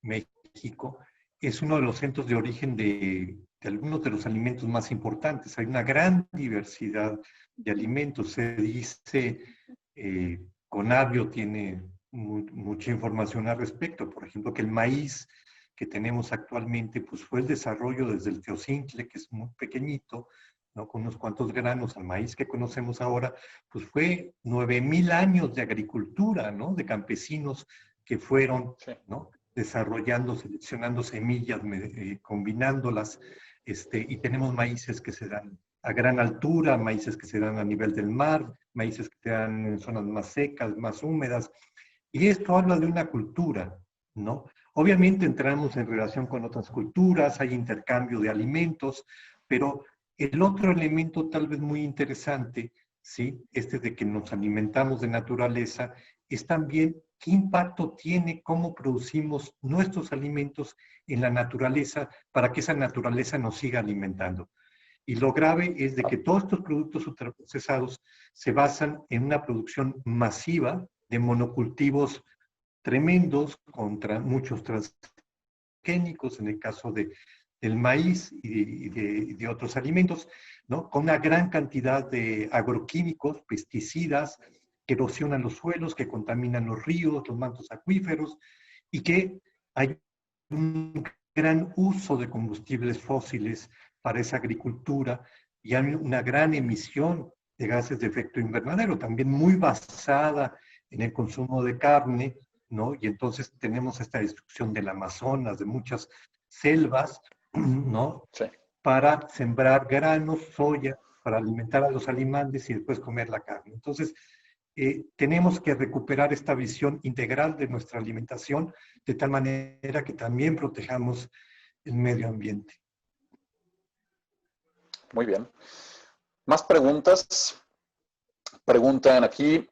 México, es uno de los centros de origen de algunos de los alimentos más importantes. Hay una gran diversidad de alimentos. Se dice, Conavio tiene mucha información al respecto. Por ejemplo, que el maíz que tenemos actualmente pues fue el desarrollo desde el teocintle, que es muy pequeñito, ¿no? Con unos cuantos granos, al maíz que conocemos ahora, pues fue 9,000 años de agricultura, ¿no? De campesinos que fueron, ¿no? Desarrollando, seleccionando semillas, combinándolas, y tenemos maíces que se dan a gran altura, maíces que se dan a nivel del mar, maíces que se dan en zonas más secas, más húmedas, y esto habla de una cultura, ¿no? Obviamente entramos en relación con otras culturas, hay intercambio de alimentos, pero el otro elemento tal vez muy interesante, ¿sí? De que nos alimentamos de naturaleza, es también qué impacto tiene cómo producimos nuestros alimentos en la naturaleza para que esa naturaleza nos siga alimentando. Y lo grave es de que todos estos productos ultraprocesados se basan en una producción masiva de monocultivos tremendos contra muchos transgénicos, en el caso del maíz y de otros alimentos, ¿no? Con una gran cantidad de agroquímicos, pesticidas, que erosionan los suelos, que contaminan los ríos, los mantos acuíferos, y que hay un gran uso de combustibles fósiles para esa agricultura, y hay una gran emisión de gases de efecto invernadero, también muy basada en el consumo de carne, ¿no? Y entonces tenemos esta destrucción del Amazonas, de muchas selvas, ¿no? Sí. Para sembrar granos, soya, para alimentar a los animales y después comer la carne. Entonces, tenemos que recuperar esta visión integral de nuestra alimentación de tal manera que también protejamos el medio ambiente. Muy bien. Más preguntas. Preguntan aquí,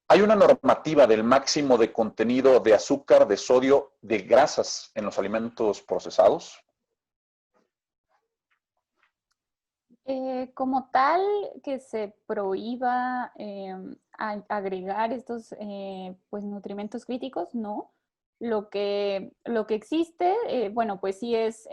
¿hay una normativa del máximo de contenido de azúcar, de sodio, de grasas en los alimentos procesados? Como tal, que se prohíba agregar estos pues, nutrimentos críticos, no. Lo que existe, bueno, pues sí es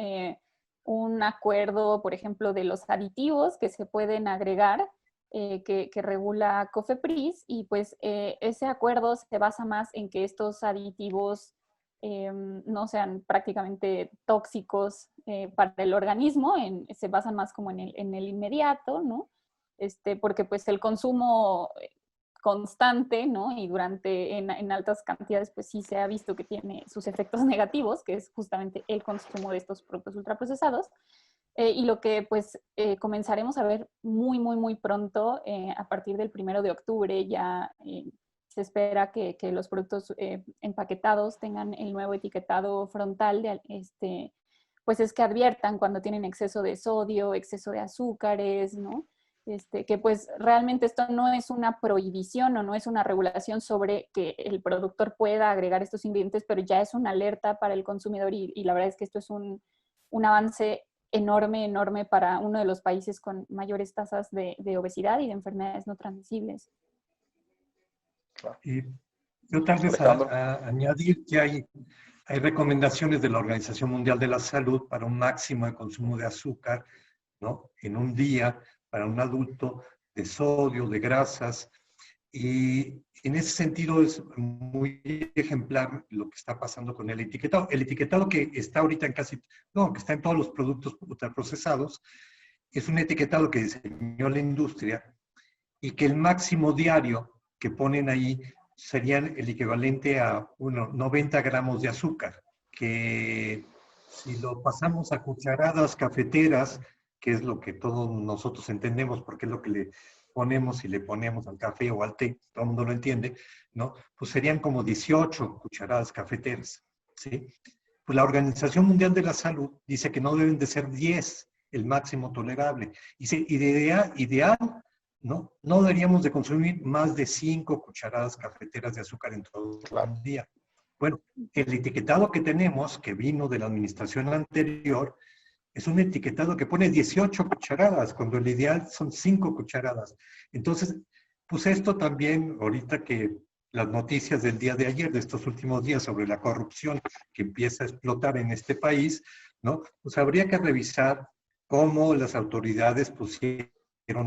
un acuerdo, por ejemplo, de los aditivos que se pueden agregar, que regula COFEPRIS, y pues ese acuerdo se basa más en que estos aditivos no sean prácticamente tóxicos para el organismo, se basan más como en el inmediato, ¿no? Porque pues el consumo constante, ¿no? Y en altas cantidades, pues sí se ha visto que tiene sus efectos negativos, que es justamente el consumo de estos productos ultraprocesados. Y lo que pues comenzaremos a ver muy, muy, muy pronto, a partir del 1 de octubre, ya se espera que los productos empaquetados tengan el nuevo etiquetado frontal, pues es que adviertan cuando tienen exceso de sodio, exceso de azúcares, ¿no? Que pues realmente esto no es una prohibición o no es una regulación sobre que el productor pueda agregar estos ingredientes, pero ya es una alerta para el consumidor, y la verdad es que esto es un avance enorme, enorme para uno de los países con mayores tasas de obesidad y de enfermedades no transmisibles. Y yo tal vez Alejandro. a añadir que hay recomendaciones de la Organización Mundial de la Salud para un máximo de consumo de azúcar, ¿no? En un día para un adulto, de sodio, de grasas. Y en ese sentido es muy ejemplar lo que está pasando con el etiquetado. El etiquetado que está ahorita que está en todos los productos ultraprocesados, es un etiquetado que diseñó la industria y que el máximo diario que ponen ahí serían el equivalente a 90 gramos de azúcar, que si lo pasamos a cucharadas cafeteras, que es lo que todos nosotros entendemos, porque es lo que le ponemos y le ponemos al café o al té, todo el mundo lo entiende, ¿no? Pues serían como 18 cucharadas cafeteras, ¿sí? Pues la Organización Mundial de la Salud dice que no deben de ser 10 el máximo tolerable. Y ideal, ¿no? No deberíamos de consumir más de 5 cucharadas cafeteras de azúcar en todo Claro. un día. Bueno, el etiquetado que tenemos, que vino de la administración anterior, es un etiquetado que pone 18 cucharadas, cuando el ideal son 5 cucharadas. Entonces, pues esto también, ahorita que las noticias del día de ayer, de estos últimos días, sobre la corrupción que empieza a explotar en este país, ¿no? Pues habría que revisar cómo las autoridades pusieron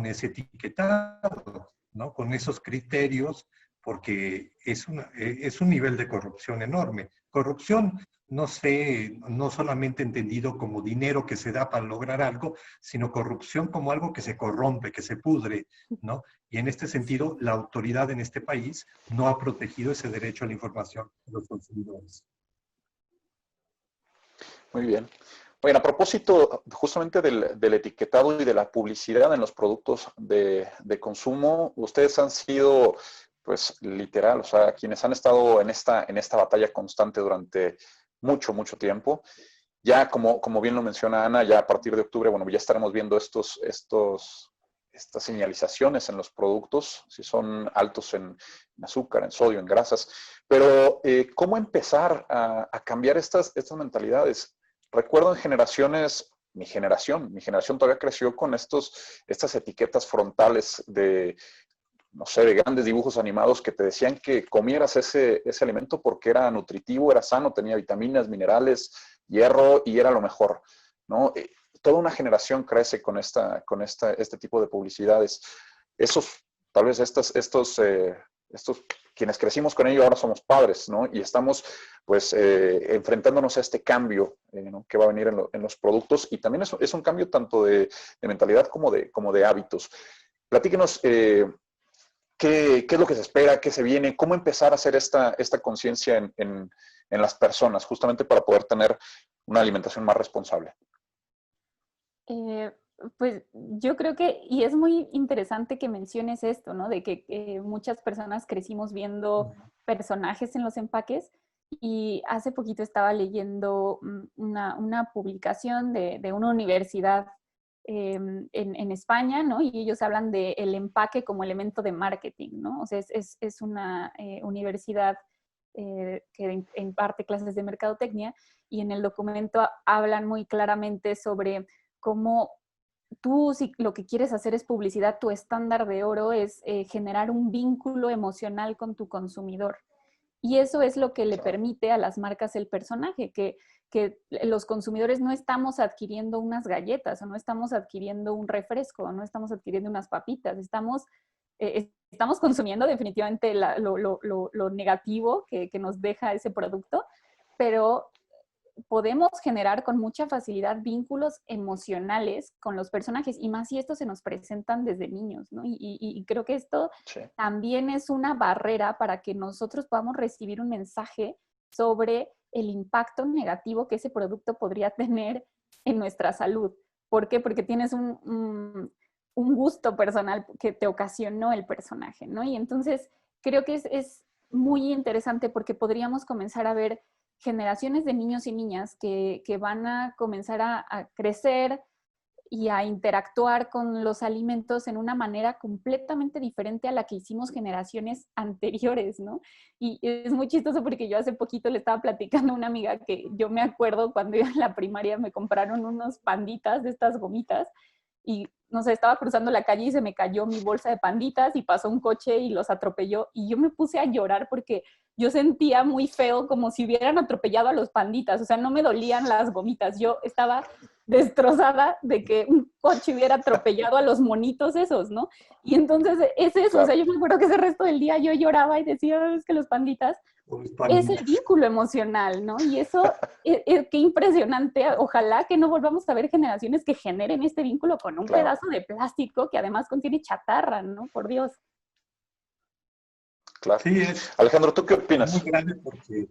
ese etiquetado, ¿no? Con esos criterios, porque es un nivel de corrupción enorme. Corrupción, no sé, no solamente entendido como dinero que se da para lograr algo, sino corrupción como algo que se corrompe, que se pudre, ¿no? Y en este sentido, la autoridad en este país no ha protegido ese derecho a la información de los consumidores. Muy bien. Bueno, a propósito justamente del etiquetado y de la publicidad en los productos de consumo, ustedes han sido, pues, literal, o sea, quienes han estado en esta batalla constante durante mucho, mucho tiempo. Ya, como bien lo menciona Ana, ya a partir de octubre, bueno, ya estaremos viendo estas señalizaciones en los productos, si son altos en azúcar, en sodio, en grasas. Pero, ¿cómo empezar a cambiar estas mentalidades? Recuerdo en generaciones, mi generación todavía creció con estas etiquetas frontales de, no sé, de grandes dibujos animados que te decían que comieras ese alimento porque era nutritivo, era sano, tenía vitaminas, minerales, hierro y era lo mejor, ¿no? Toda una generación crece con este tipo de publicidades. Tal vez estos quienes crecimos con ello ahora somos padres, ¿no? Y estamos, pues, enfrentándonos a este cambio, ¿no? Que va a venir en los productos, y también es un cambio tanto de mentalidad como de hábitos. Platíquenos, ¿qué es lo que se espera? ¿Qué se viene? ¿Cómo empezar a hacer esta conciencia en las personas, justamente para poder tener una alimentación más responsable? Eh, pues yo creo que, y es muy interesante que menciones esto, ¿no? De que muchas personas crecimos viendo personajes en los empaques, y hace poquito estaba leyendo una publicación de una universidad en España, ¿no? Y ellos hablan del empaque como elemento de marketing, ¿no? O sea, es una universidad que imparte clases de mercadotecnia, y en el documento hablan muy claramente sobre cómo tú si lo que quieres hacer es publicidad, tu estándar de oro es generar un vínculo emocional con tu consumidor. Y eso es lo que le permite a las marcas el personaje, que los consumidores no estamos adquiriendo unas galletas o no estamos adquiriendo un refresco o no estamos adquiriendo unas papitas, estamos consumiendo definitivamente lo negativo que nos deja ese producto, pero podemos generar con mucha facilidad vínculos emocionales con los personajes, y más si estos se nos presentan desde niños, ¿no? Y creo que esto también es una barrera para que nosotros podamos recibir un mensaje sobre el impacto negativo que ese producto podría tener en nuestra salud. ¿Por qué? Porque tienes un gusto personal que te ocasionó el personaje, ¿no? Y entonces creo que es muy interesante porque podríamos comenzar a ver generaciones de niños y niñas que van a comenzar a crecer y a interactuar con los alimentos en una manera completamente diferente a la que hicimos generaciones anteriores, ¿no? Y es muy chistoso porque yo hace poquito le estaba platicando a una amiga que yo me acuerdo cuando iba en la primaria me compraron unos panditas de estas gomitas y no sé, estaba cruzando la calle y se me cayó mi bolsa de panditas y pasó un coche y los atropelló y yo me puse a llorar porque yo sentía muy feo como si hubieran atropellado a los panditas, o sea, no me dolían las gomitas, yo estaba destrozada de que un coche hubiera atropellado a los monitos esos, ¿no? Y entonces es eso, o sea, yo me acuerdo que ese resto del día yo lloraba y decía, es que los panditas es el vínculo emocional, ¿no? Y eso, qué impresionante. Ojalá que no volvamos a ver generaciones que generen este vínculo con un pedazo de plástico que además contiene chatarra, ¿no? Por Dios. Claro. Sí, Alejandro, ¿tú qué opinas? Muy grande porque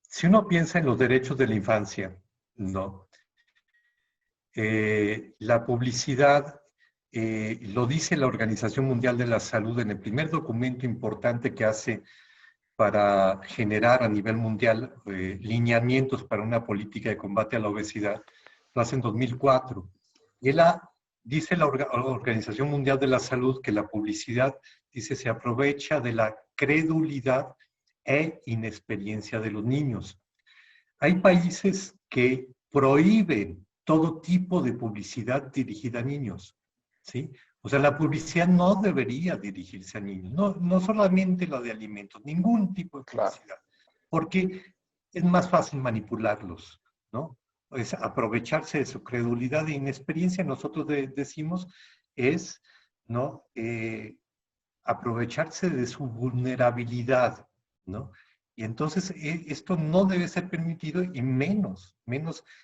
si uno piensa en los derechos de la infancia, ¿no? La publicidad, lo dice la Organización Mundial de la Salud en el primer documento importante que hace para generar a nivel mundial lineamientos para una política de combate a la obesidad, lo hace en 2004. Y dice la Organización Mundial de la Salud que la publicidad, dice, se aprovecha de la credulidad e inexperiencia de los niños. Hay países que prohíben todo tipo de publicidad dirigida a niños, ¿sí? O sea, la publicidad no debería dirigirse a niños, no solamente la de alimentos, ningún tipo de publicidad, porque es más fácil manipularlos, ¿no? Es aprovecharse de su credulidad e inexperiencia, nosotros decimos, es, ¿no? Aprovecharse de su vulnerabilidad, ¿no? Y entonces esto no debe ser permitido y menos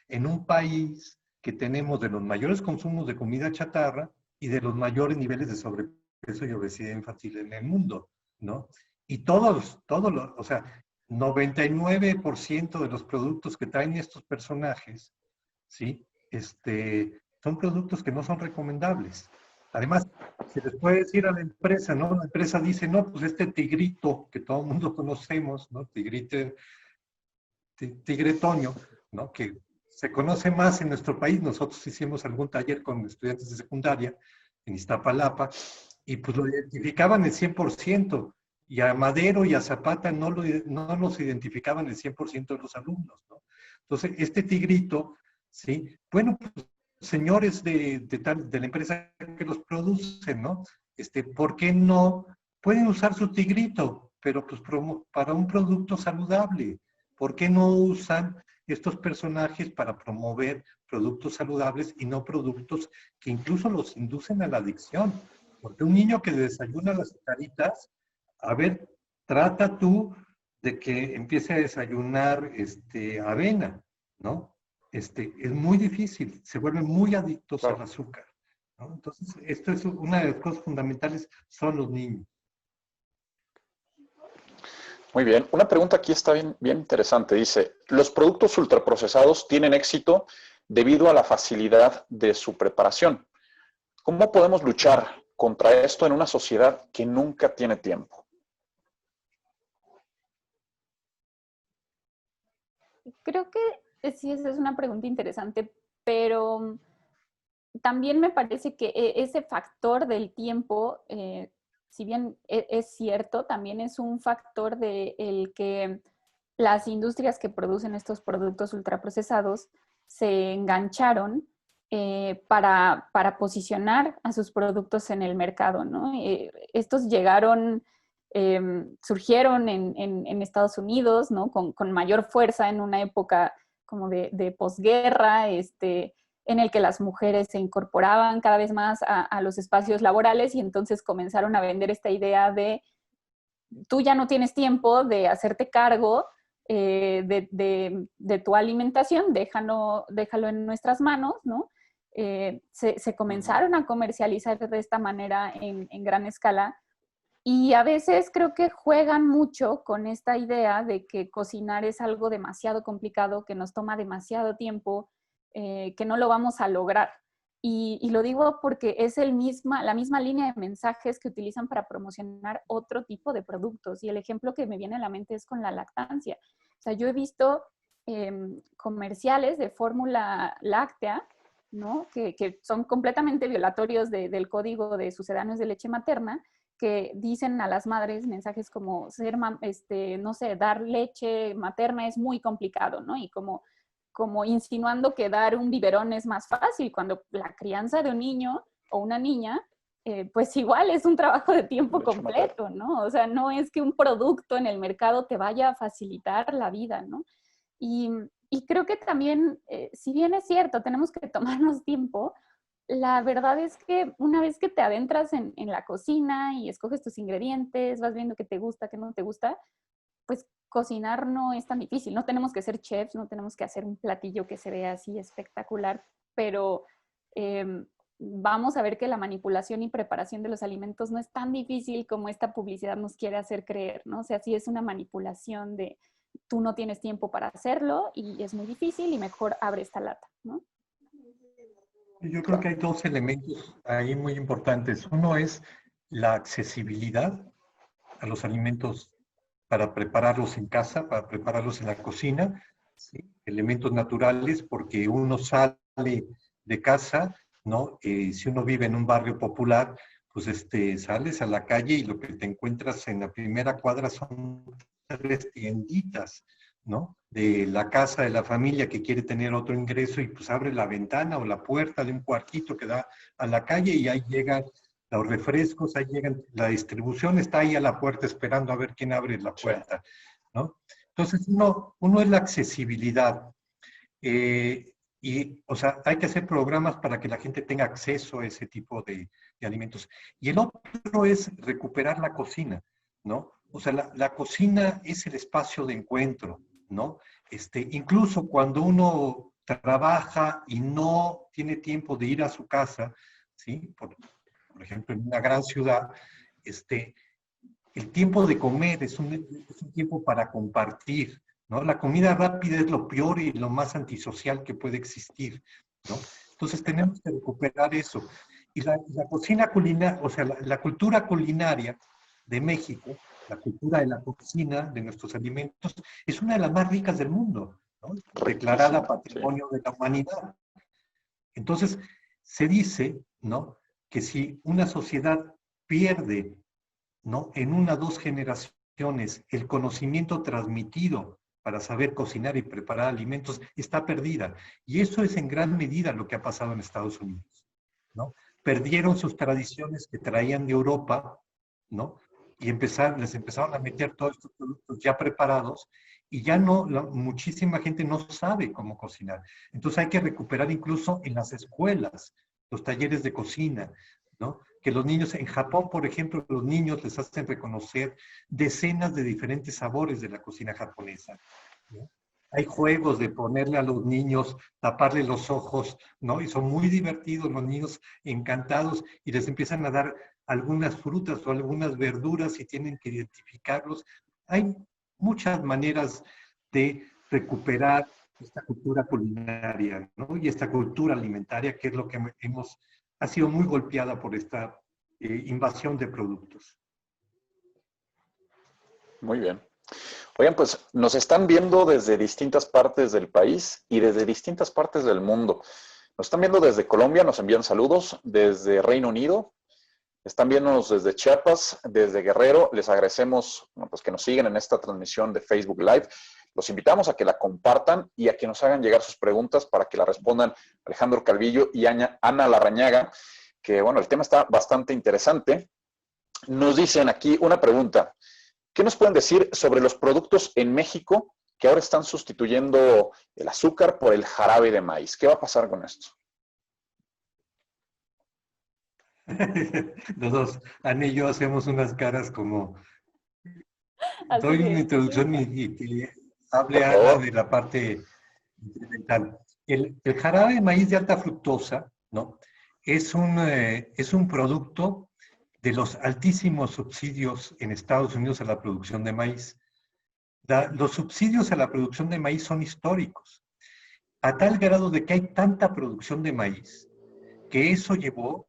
en un país que tenemos de los mayores consumos de comida chatarra y de los mayores niveles de sobrepeso y obesidad infantil en el mundo, ¿no? Y o sea, 99% de los productos que traen estos personajes, ¿sí? Son productos que no son recomendables. Además, se les puede decir a la empresa, ¿no? La empresa dice, no, pues este tigrito que todo el mundo conocemos, ¿no? Tigre Toño, ¿no? Que se conoce más en nuestro país. Nosotros hicimos algún taller con estudiantes de secundaria en Iztapalapa y pues lo identificaban el 100%. Y a Madero y a Zapata no los identificaban el 100% de los alumnos, ¿no? Entonces, este tigrito, ¿sí? Bueno, pues señores de la empresa que los producen, ¿no? ¿Por qué no pueden usar su tigrito, pero pues para un producto saludable? ¿Por qué no usan estos personajes para promover productos saludables y no productos que incluso los inducen a la adicción? Porque un niño que desayuna las caritas, a ver, trata tú de que empiece a desayunar avena, ¿no? Es muy difícil, se vuelven muy adictos al azúcar, ¿no? Entonces, esto es una de las cosas fundamentales, son los niños. Muy bien. Una pregunta aquí está bien interesante. Dice, los productos ultraprocesados tienen éxito debido a la facilidad de su preparación. ¿Cómo podemos luchar contra esto en una sociedad que nunca tiene tiempo? Creo que sí, esa es una pregunta interesante, pero también me parece que ese factor del tiempo, si bien es cierto, también es un factor de el que las industrias que producen estos productos ultraprocesados se engancharon para posicionar a sus productos en el mercado, ¿no? Estos llegaron, surgieron en Estados Unidos, ¿no? Con mayor fuerza en una época como de posguerra, en el que las mujeres se incorporaban cada vez más a los espacios laborales y entonces comenzaron a vender esta idea de tú ya no tienes tiempo de hacerte cargo de tu alimentación, déjalo en nuestras manos, ¿no? Se comenzaron a comercializar de esta manera en gran escala y a veces creo que juegan mucho con esta idea de que cocinar es algo demasiado complicado, que nos toma demasiado tiempo, que no lo vamos a lograr. Y lo digo porque es la misma línea de mensajes que utilizan para promocionar otro tipo de productos. Y el ejemplo que me viene a la mente es con la lactancia. O sea, yo he visto comerciales de fórmula láctea, ¿no? Que son completamente violatorios del código de sucedáneos de leche materna, que dicen a las madres mensajes como no sé, dar leche materna es muy complicado, ¿no? Y como insinuando que dar un biberón es más fácil, cuando la crianza de un niño o una niña, pues igual es un trabajo de tiempo completo, ¿no? O sea, no es que un producto en el mercado te vaya a facilitar la vida, ¿no? Y creo que también, si bien es cierto, tenemos que tomarnos tiempo, la verdad es que una vez que te adentras en la cocina y escoges tus ingredientes, vas viendo qué te gusta, qué no te gusta, pues cocinar no es tan difícil. No tenemos que ser chefs, no tenemos que hacer un platillo que se vea así espectacular, pero vamos a ver que la manipulación y preparación de los alimentos no es tan difícil como esta publicidad nos quiere hacer creer, ¿no? O sea, sí es una manipulación de tú no tienes tiempo para hacerlo y es muy difícil y mejor abre esta lata, ¿no? Yo creo que hay dos elementos ahí muy importantes. Uno es la accesibilidad a los alimentos para prepararlos en casa, para prepararlos en la cocina, ¿sí? Elementos naturales, porque uno sale de casa, ¿no? Si uno vive en un barrio popular, pues sales a la calle y lo que te encuentras en la primera cuadra son 3 tienditas, ¿no? De la casa de la familia que quiere tener otro ingreso y pues abre la ventana o la puerta de un cuartito que da a la calle y ahí llegan los refrescos, ahí llegan, la distribución está ahí a la puerta esperando a ver quién abre la puerta, ¿no? Entonces, uno es la accesibilidad. O sea, hay que hacer programas para que la gente tenga acceso a ese tipo de alimentos. Y el otro es recuperar la cocina, ¿no? O sea, la cocina es el espacio de encuentro, ¿no? Incluso cuando uno trabaja y no tiene tiempo de ir a su casa, ¿sí? Por ejemplo, en una gran ciudad, el tiempo de comer es un tiempo para compartir, ¿no? La comida rápida es lo peor y lo más antisocial que puede existir, ¿no? Entonces tenemos que recuperar eso. Y la cocina culinaria, o sea, la cultura culinaria de México, la cultura de la cocina, de nuestros alimentos, es una de las más ricas del mundo, ¿no? Declarada Patrimonio de la Humanidad. Entonces, se dice, ¿no?, que si una sociedad pierde, ¿no?, en 1 o 2 generaciones el conocimiento transmitido para saber cocinar y preparar alimentos, está perdida. Y eso es en gran medida lo que ha pasado en Estados Unidos, ¿no? Perdieron sus tradiciones que traían de Europa, ¿no? Y les empezaron a meter todos estos productos ya preparados y ya no, muchísima gente no sabe cómo cocinar. Entonces hay que recuperar incluso en las escuelas los talleres de cocina, ¿no? Que los niños, en Japón, por ejemplo, los niños les hacen reconocer decenas de diferentes sabores de la cocina japonesa, ¿no? Hay juegos de ponerle a los niños, taparle los ojos, ¿no? Y son muy divertidos, los niños encantados, y les empiezan a dar algunas frutas o algunas verduras y tienen que identificarlos. Hay muchas maneras de recuperar esta cultura culinaria, ¿no? Y esta cultura alimentaria, que es lo que ha sido muy golpeada por esta invasión de productos. Muy bien. Oigan, pues nos están viendo desde distintas partes del país y desde distintas partes del mundo. Nos están viendo desde Colombia, nos envían saludos, desde Reino Unido, están viéndonos desde Chiapas, desde Guerrero. Les agradecemos, bueno, pues que nos siguen en esta transmisión de Facebook Live. Los invitamos a que la compartan y a que nos hagan llegar sus preguntas para que la respondan Alejandro Calvillo y Ana Larrañaga, que bueno, el tema está bastante interesante. Nos dicen aquí una pregunta. ¿Qué nos pueden decir sobre los productos en México que ahora están sustituyendo el azúcar por el jarabe de maíz? ¿Qué va a pasar con esto? Los dos, Ana y yo hacemos unas caras como Así doy una de, introducción y que hable Por Ana favor. de la parte incidental. El jarabe de maíz de alta fructosa, ¿no? Es un producto de los altísimos subsidios en Estados Unidos a la producción de maíz. Los subsidios a la producción de maíz son históricos, a tal grado de que hay tanta producción de maíz que eso llevó,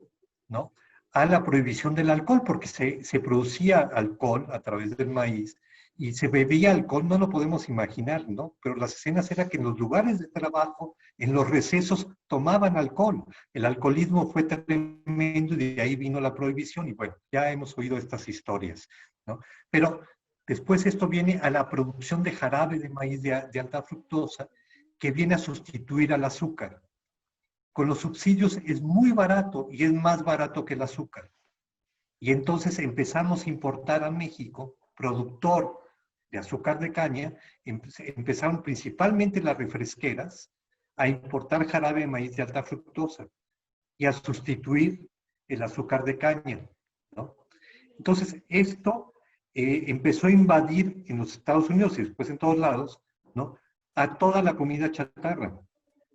¿no?, a la prohibición del alcohol, porque se producía alcohol a través del maíz y se bebía alcohol, no lo podemos imaginar, ¿no? Pero las escenas eran que en los lugares de trabajo, en los recesos, tomaban alcohol. El alcoholismo fue tremendo y de ahí vino la prohibición y bueno, ya hemos oído estas historias, ¿no? Pero después esto viene a la producción de jarabe de maíz de alta fructosa que viene a sustituir al azúcar. Con los subsidios es muy barato y es más barato que el azúcar. Y entonces empezamos a importar a México, productor de azúcar de caña, empezaron principalmente las refresqueras a importar jarabe de maíz de alta fructosa y a sustituir el azúcar de caña, ¿no? Entonces esto empezó a invadir en los Estados Unidos y después en todos lados, ¿no?, a toda la comida chatarra,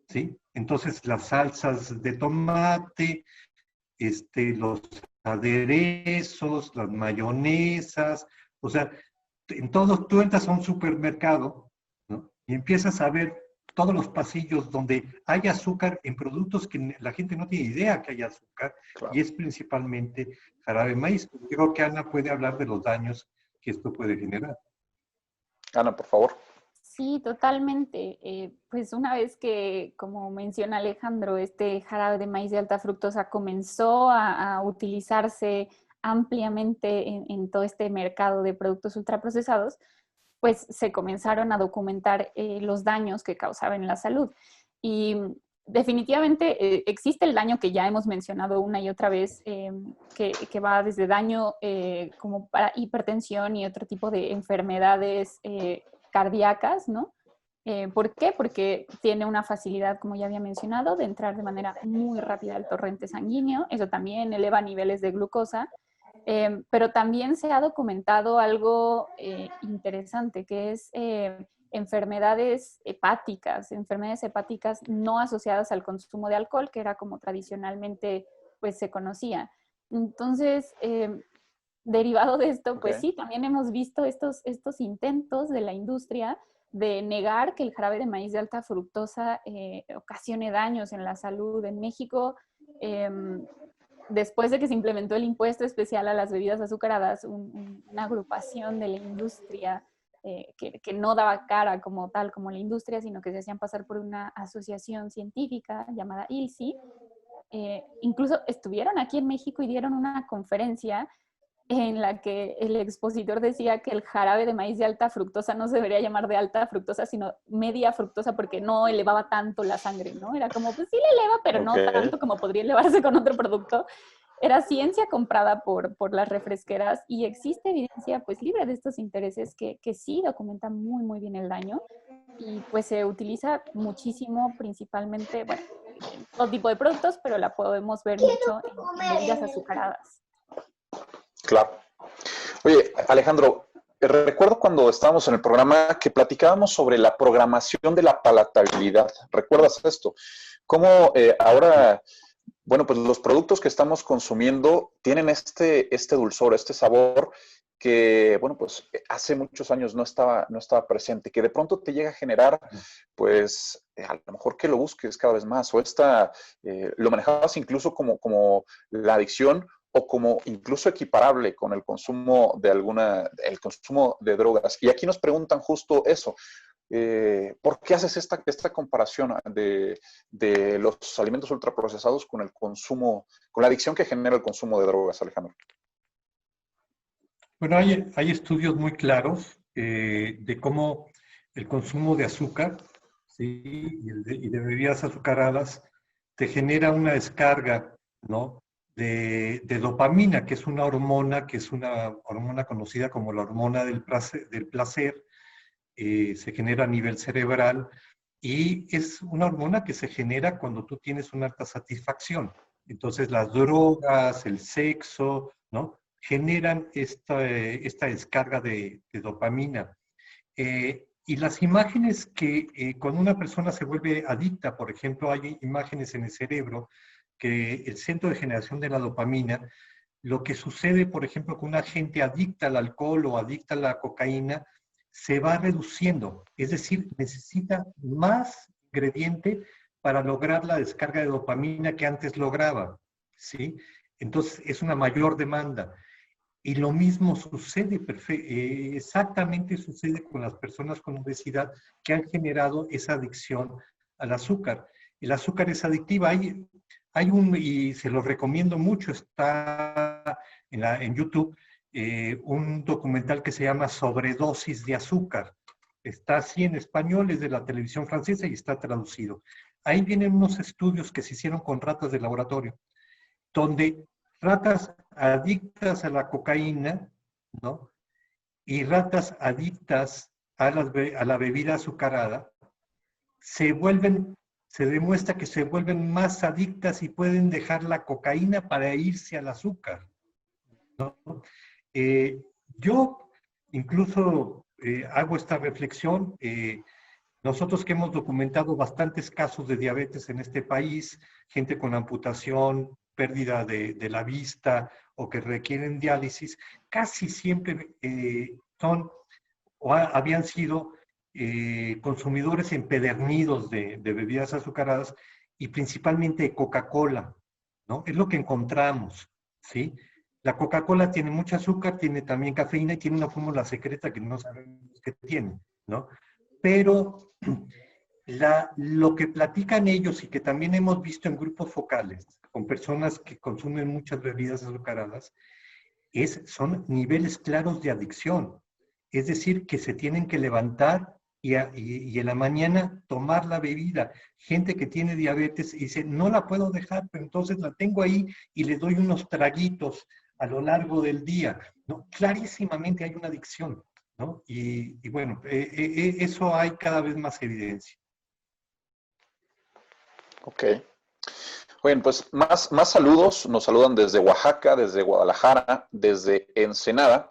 ¿sí? Entonces las salsas de tomate, los aderezos, las mayonesas, o sea, en todos, tú entras a un supermercado, ¿no?, y empiezas a ver todos los pasillos donde hay azúcar en productos que la gente no tiene idea que hay azúcar, Claro. y es principalmente jarabe de maíz. Creo que Ana puede hablar de los daños que esto puede generar. Ana, por favor. Sí, totalmente. Pues una vez que, como menciona Alejandro, este jarabe de maíz de alta fructosa comenzó a utilizarse ampliamente en todo este mercado de productos ultraprocesados, pues se comenzaron a documentar los daños que causaban en la salud. Y definitivamente existe el daño que ya hemos mencionado una y otra vez, que va desde daño como para hipertensión y otro tipo de enfermedades cardíacas, ¿no? ¿Por qué? Porque tiene una facilidad, como ya había mencionado, de entrar de manera muy rápida al torrente sanguíneo. Eso también eleva niveles de glucosa. Pero también se ha documentado algo interesante, que es enfermedades hepáticas no asociadas al consumo de alcohol, que era como tradicionalmente pues, se conocía. Entonces, derivado de esto, pues sí, también hemos visto estos intentos de la industria de negar que el jarabe de maíz de alta fructosa ocasione daños en la salud en México. Después de que se implementó el impuesto especial a las bebidas azucaradas, una agrupación de la industria que no daba cara como tal, como la industria, sino que se hacían pasar por una asociación científica llamada ILSI, incluso estuvieron aquí en México y dieron una conferencia en la que el expositor decía que el jarabe de maíz de alta fructosa no se debería llamar de alta fructosa, sino media fructosa, porque no elevaba tanto la sangre, ¿no? Era como, pues sí le eleva, pero no tanto como podría elevarse con otro producto. Era ciencia comprada por las refresqueras y existe evidencia pues libre de estos intereses que sí documentan muy, muy bien el daño y pues se utiliza muchísimo, principalmente, bueno, en todo tipo de productos, pero la podemos ver mucho en bebidas azucaradas. Claro. Oye, Alejandro, recuerdo cuando estábamos en el programa que platicábamos sobre la programación de la palatabilidad. ¿Recuerdas esto? Cómo ahora, bueno, pues los productos que estamos consumiendo tienen este dulzor, este sabor que, bueno, pues hace muchos años no estaba presente, que de pronto te llega a generar, pues, a lo mejor que lo busques cada vez más, o lo manejabas incluso como la adicción, o como incluso equiparable con el consumo el consumo de drogas. Y aquí nos preguntan justo eso. ¿Por qué haces esta comparación de los alimentos ultraprocesados con el consumo, con la adicción que genera el consumo de drogas, Alejandro? Bueno, hay estudios muy claros de cómo el consumo de azúcar, ¿sí? Y de bebidas azucaradas te genera una descarga, ¿no? De dopamina, que es una hormona conocida como la hormona del placer, se genera a nivel cerebral y es una hormona que se genera cuando tú tienes una alta satisfacción. Entonces las drogas, el sexo, ¿no? Generan esta descarga de dopamina. Y las imágenes que cuando una persona se vuelve adicta, por ejemplo, hay imágenes en el cerebro que el centro de generación de la dopamina, lo que sucede, por ejemplo, con una gente adicta al alcohol o adicta a la cocaína, se va reduciendo. Es decir, necesita más ingrediente para lograr la descarga de dopamina que antes lograba, ¿sí? Entonces, es una mayor demanda. Y lo mismo sucede, exactamente sucede con las personas con obesidad que han generado esa adicción al azúcar. El azúcar es adictiva. Y se lo recomiendo mucho, está en YouTube, un documental que se llama Sobredosis de azúcar. Está así en español, es de la televisión francesa y está traducido. Ahí vienen unos estudios que se hicieron con ratas de laboratorio, donde ratas adictas a la cocaína, ¿no? Y ratas adictas a la bebida azucarada, se demuestra que se vuelven más adictas y pueden dejar la cocaína para irse al azúcar, ¿no? Eh, yo incluso hago esta reflexión. Nosotros que hemos documentado bastantes casos de diabetes en este país, gente con amputación, pérdida de la vista o que requieren diálisis, casi siempre son o habían sido consumidores empedernidos de bebidas azucaradas y principalmente de Coca-Cola, ¿no? Es lo que encontramos, ¿sí? La Coca-Cola tiene mucho azúcar, tiene también cafeína y tiene una fórmula secreta que no sabemos qué tiene, ¿no? Pero lo que platican ellos y que también hemos visto en grupos focales con personas que consumen muchas bebidas azucaradas, son niveles claros de adicción. Es decir, que se tienen que levantar y en la mañana tomar la bebida. Gente que tiene diabetes y dice, no la puedo dejar, pero entonces la tengo ahí y le doy unos traguitos a lo largo del día. ¿No? Clarísimamente hay una adicción, ¿no? Y bueno, eso hay cada vez más evidencia. Ok. Bueno, pues más saludos. Nos saludan desde Oaxaca, desde Guadalajara, desde Ensenada.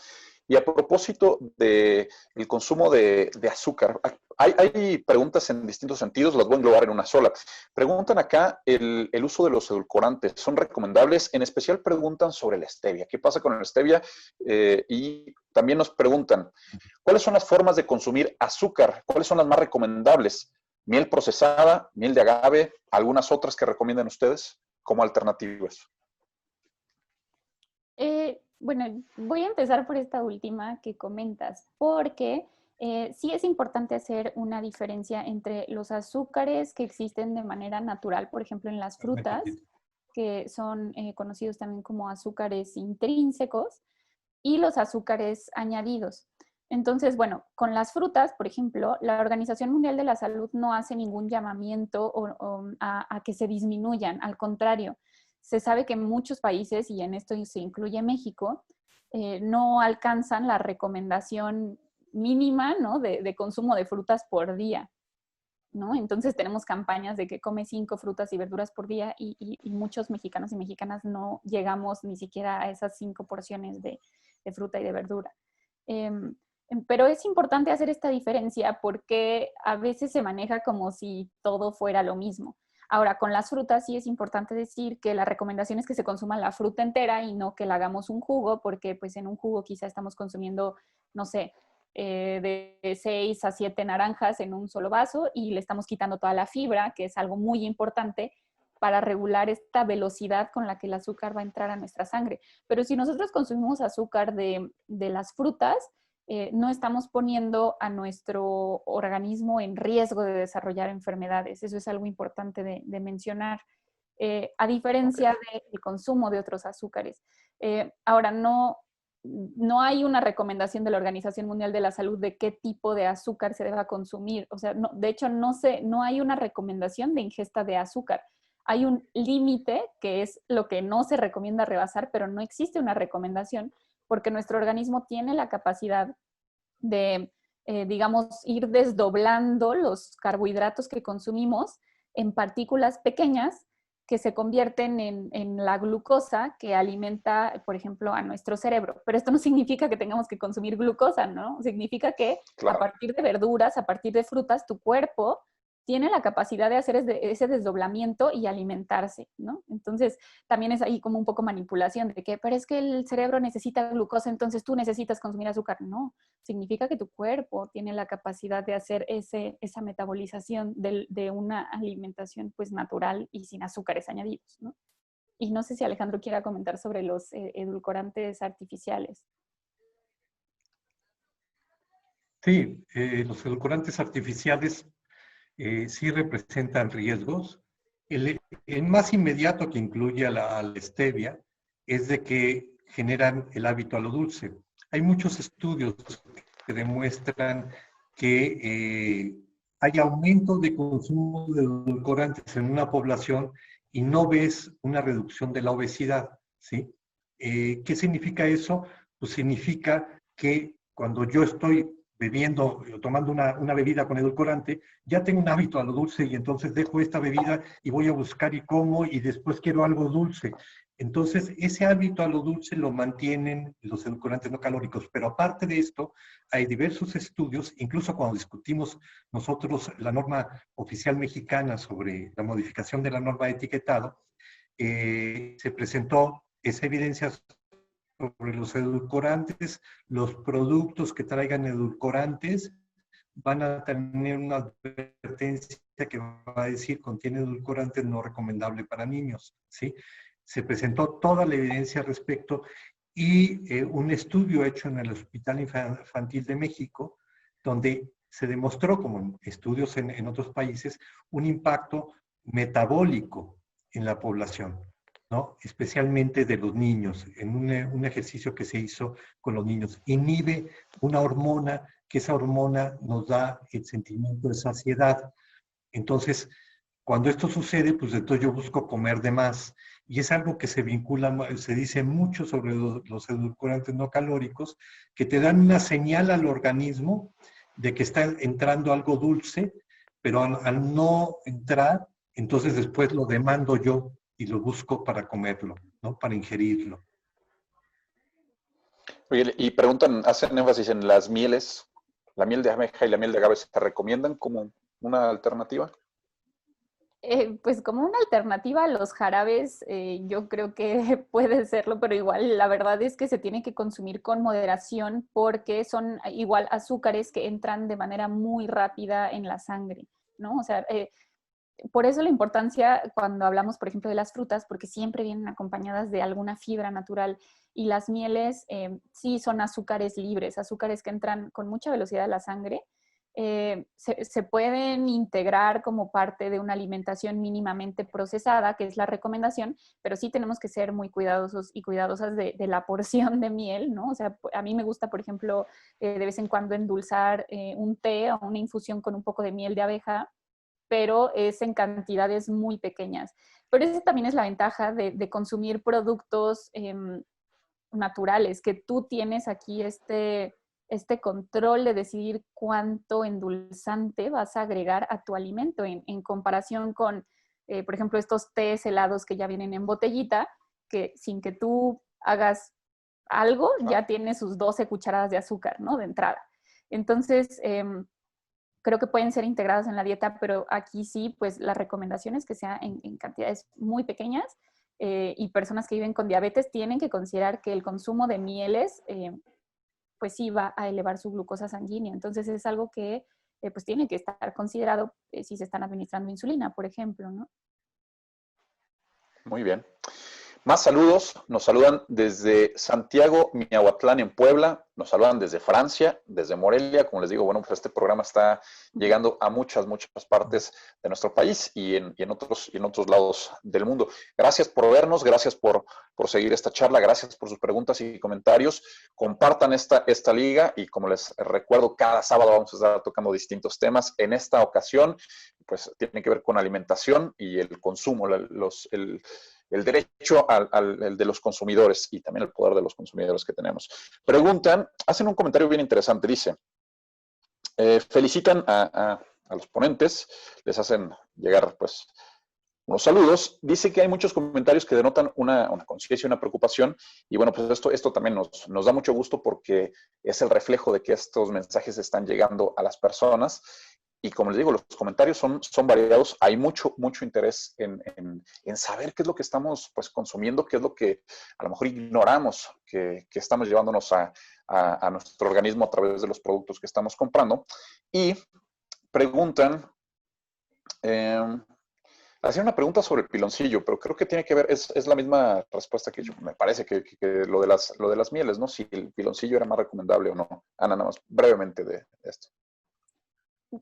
Y a propósito del consumo de azúcar, hay preguntas en distintos sentidos, las voy a englobar en una sola. Preguntan acá el uso de los edulcorantes, ¿son recomendables? En especial preguntan sobre la stevia. ¿Qué pasa con la stevia? Y también nos preguntan, ¿cuáles son las formas de consumir azúcar? ¿Cuáles son las más recomendables? ¿Miel procesada, miel de agave, algunas otras que recomiendan ustedes como alternativas? Bueno, voy a empezar por esta última que comentas, porque sí es importante hacer una diferencia entre los azúcares que existen de manera natural, por ejemplo, en las frutas, que son conocidos también como azúcares intrínsecos, y los azúcares añadidos. Entonces, bueno, con las frutas, por ejemplo, la Organización Mundial de la Salud no hace ningún llamamiento a que se disminuyan, al contrario. Se sabe que en muchos países, y en esto se incluye México, no alcanzan la recomendación mínima, ¿no? de consumo de frutas por día, ¿no? Entonces tenemos campañas de que come 5 frutas y verduras por día y muchos mexicanos y mexicanas no llegamos ni siquiera a esas 5 porciones de fruta y de verdura. Pero es importante hacer esta diferencia porque a veces se maneja como si todo fuera lo mismo. Ahora, con las frutas sí es importante decir que la recomendación es que se consuma la fruta entera y no que la hagamos un jugo, porque pues en un jugo quizá estamos consumiendo, no sé, de 6 a 7 naranjas en un solo vaso y le estamos quitando toda la fibra, que es algo muy importante para regular esta velocidad con la que el azúcar va a entrar a nuestra sangre. Pero si nosotros consumimos azúcar de las frutas, no estamos poniendo a nuestro organismo en riesgo de desarrollar enfermedades. Eso es algo importante de mencionar, a diferencia del consumo de otros azúcares. Ahora, no no hay una recomendación de la Organización Mundial de la Salud de qué tipo de azúcar se deba consumir. O sea, no, de hecho, no hay una recomendación de ingesta de azúcar. Hay un límite, que es lo que no se recomienda rebasar, pero no existe una recomendación porque nuestro organismo tiene la capacidad de, digamos, ir desdoblando los carbohidratos que consumimos en partículas pequeñas que se convierten en la glucosa que alimenta, por ejemplo, a nuestro cerebro. Pero esto no significa que tengamos que consumir glucosa, ¿no? Significa que Claro. a partir de verduras, a partir de frutas, tu cuerpo tiene la capacidad de hacer ese desdoblamiento y alimentarse, ¿no? Entonces, también es ahí como un poco manipulación de que, pero es que el cerebro necesita glucosa, entonces tú necesitas consumir azúcar. No, significa que tu cuerpo tiene la capacidad de hacer esa metabolización de una alimentación pues natural y sin azúcares añadidos, ¿no? Y no sé si Alejandro quiera comentar sobre los edulcorantes artificiales. Sí, los edulcorantes artificiales sí representan riesgos. El más inmediato que incluye a la stevia es de que generan el hábito a lo dulce. Hay muchos estudios que demuestran que hay aumento de consumo de edulcorantes en una población y no ves una reducción de la obesidad, ¿sí? ¿Qué significa eso? Pues significa que cuando yo estoy bebiendo o tomando una bebida con edulcorante, ya tengo un hábito a lo dulce y entonces dejo esta bebida y voy a buscar y como y después quiero algo dulce. Entonces, ese hábito a lo dulce lo mantienen los edulcorantes no calóricos, pero aparte de esto, hay diversos estudios, incluso cuando discutimos nosotros la norma oficial mexicana sobre la modificación de la norma de etiquetado, se presentó esa evidencia sobre los edulcorantes. Los productos que traigan edulcorantes van a tener una advertencia que va a decir contiene edulcorantes no recomendable para niños, ¿sí? Se presentó toda la evidencia al respecto y un estudio hecho en el Hospital Infantil de México, donde se demostró, como en estudios en otros países, un impacto metabólico en la población, ¿no? Especialmente de los niños, en un ejercicio que se hizo con los niños. Inhibe una hormona, que esa hormona nos da el sentimiento de saciedad. Entonces, cuando esto sucede, pues entonces yo busco comer de más. Y es algo que se vincula, se dice mucho sobre los edulcorantes no calóricos, que te dan una señal al organismo de que está entrando algo dulce, pero al no entrar, entonces después lo demando yo y lo busco para comerlo, ¿no? Para ingerirlo. Oye, y preguntan, hacen énfasis en las mieles. ¿La miel de abeja y la miel de agave se recomiendan como una alternativa? Pues como una alternativa a los jarabes, yo creo que puede serlo, pero igual la verdad es que se tiene que consumir con moderación porque son igual azúcares que entran de manera muy rápida en la sangre, ¿no? O sea, por eso la importancia cuando hablamos, por ejemplo, de las frutas, porque siempre vienen acompañadas de alguna fibra natural y las mieles sí son azúcares libres, azúcares que entran con mucha velocidad a la sangre. Se pueden integrar como parte de una alimentación mínimamente procesada, que es la recomendación, pero sí tenemos que ser muy cuidadosos y cuidadosas de la porción de miel, ¿no? O sea, a mí me gusta, por ejemplo, de vez en cuando endulzar un té o una infusión con un poco de miel de abeja, pero es en cantidades muy pequeñas. Pero esa también es la ventaja de consumir productos naturales, que tú tienes aquí este control de decidir cuánto endulzante vas a agregar a tu alimento en comparación con, por ejemplo, estos tés helados que ya vienen en botellita, que sin que tú hagas algo, ya tiene sus 12 cucharadas de azúcar, ¿no? De entrada. Entonces, creo que pueden ser integradas en la dieta, pero aquí sí, pues la recomendación es que sea en cantidades muy pequeñas y personas que viven con diabetes tienen que considerar que el consumo de mieles, pues sí va a elevar su glucosa sanguínea. Entonces es algo que pues tiene que estar considerado si se están administrando insulina, por ejemplo, ¿no? Muy bien. Más saludos, nos saludan desde Santiago, Miahuatlán, en Puebla, nos saludan desde Francia, desde Morelia. Como les digo, bueno, pues este programa está llegando a muchas partes de nuestro país y en otros lados del mundo. Gracias por vernos, gracias por seguir esta charla, gracias por sus preguntas y comentarios. Compartan esta liga y como les recuerdo, cada sábado vamos a estar tocando distintos temas. En esta ocasión, pues tiene que ver con alimentación y el consumo, el derecho el de los consumidores y también el poder de los consumidores que tenemos. Preguntan, hacen un comentario bien interesante, dice, felicitan a los ponentes, les hacen llegar pues unos saludos, dice que hay muchos comentarios que denotan una conciencia y una preocupación y bueno, pues esto también nos da mucho gusto porque es el reflejo de que estos mensajes están llegando a las personas. Y como les digo, los comentarios son variados. Hay mucho interés en saber qué es lo que estamos pues, consumiendo, qué es lo que a lo mejor ignoramos que estamos llevándonos a nuestro organismo a través de los productos que estamos comprando. Y preguntan, hacían una pregunta sobre el piloncillo, pero creo que tiene que ver, es la misma respuesta que yo, me parece que lo de las mieles, ¿no? Si el piloncillo era más recomendable o no. Ana, nada más brevemente de esto.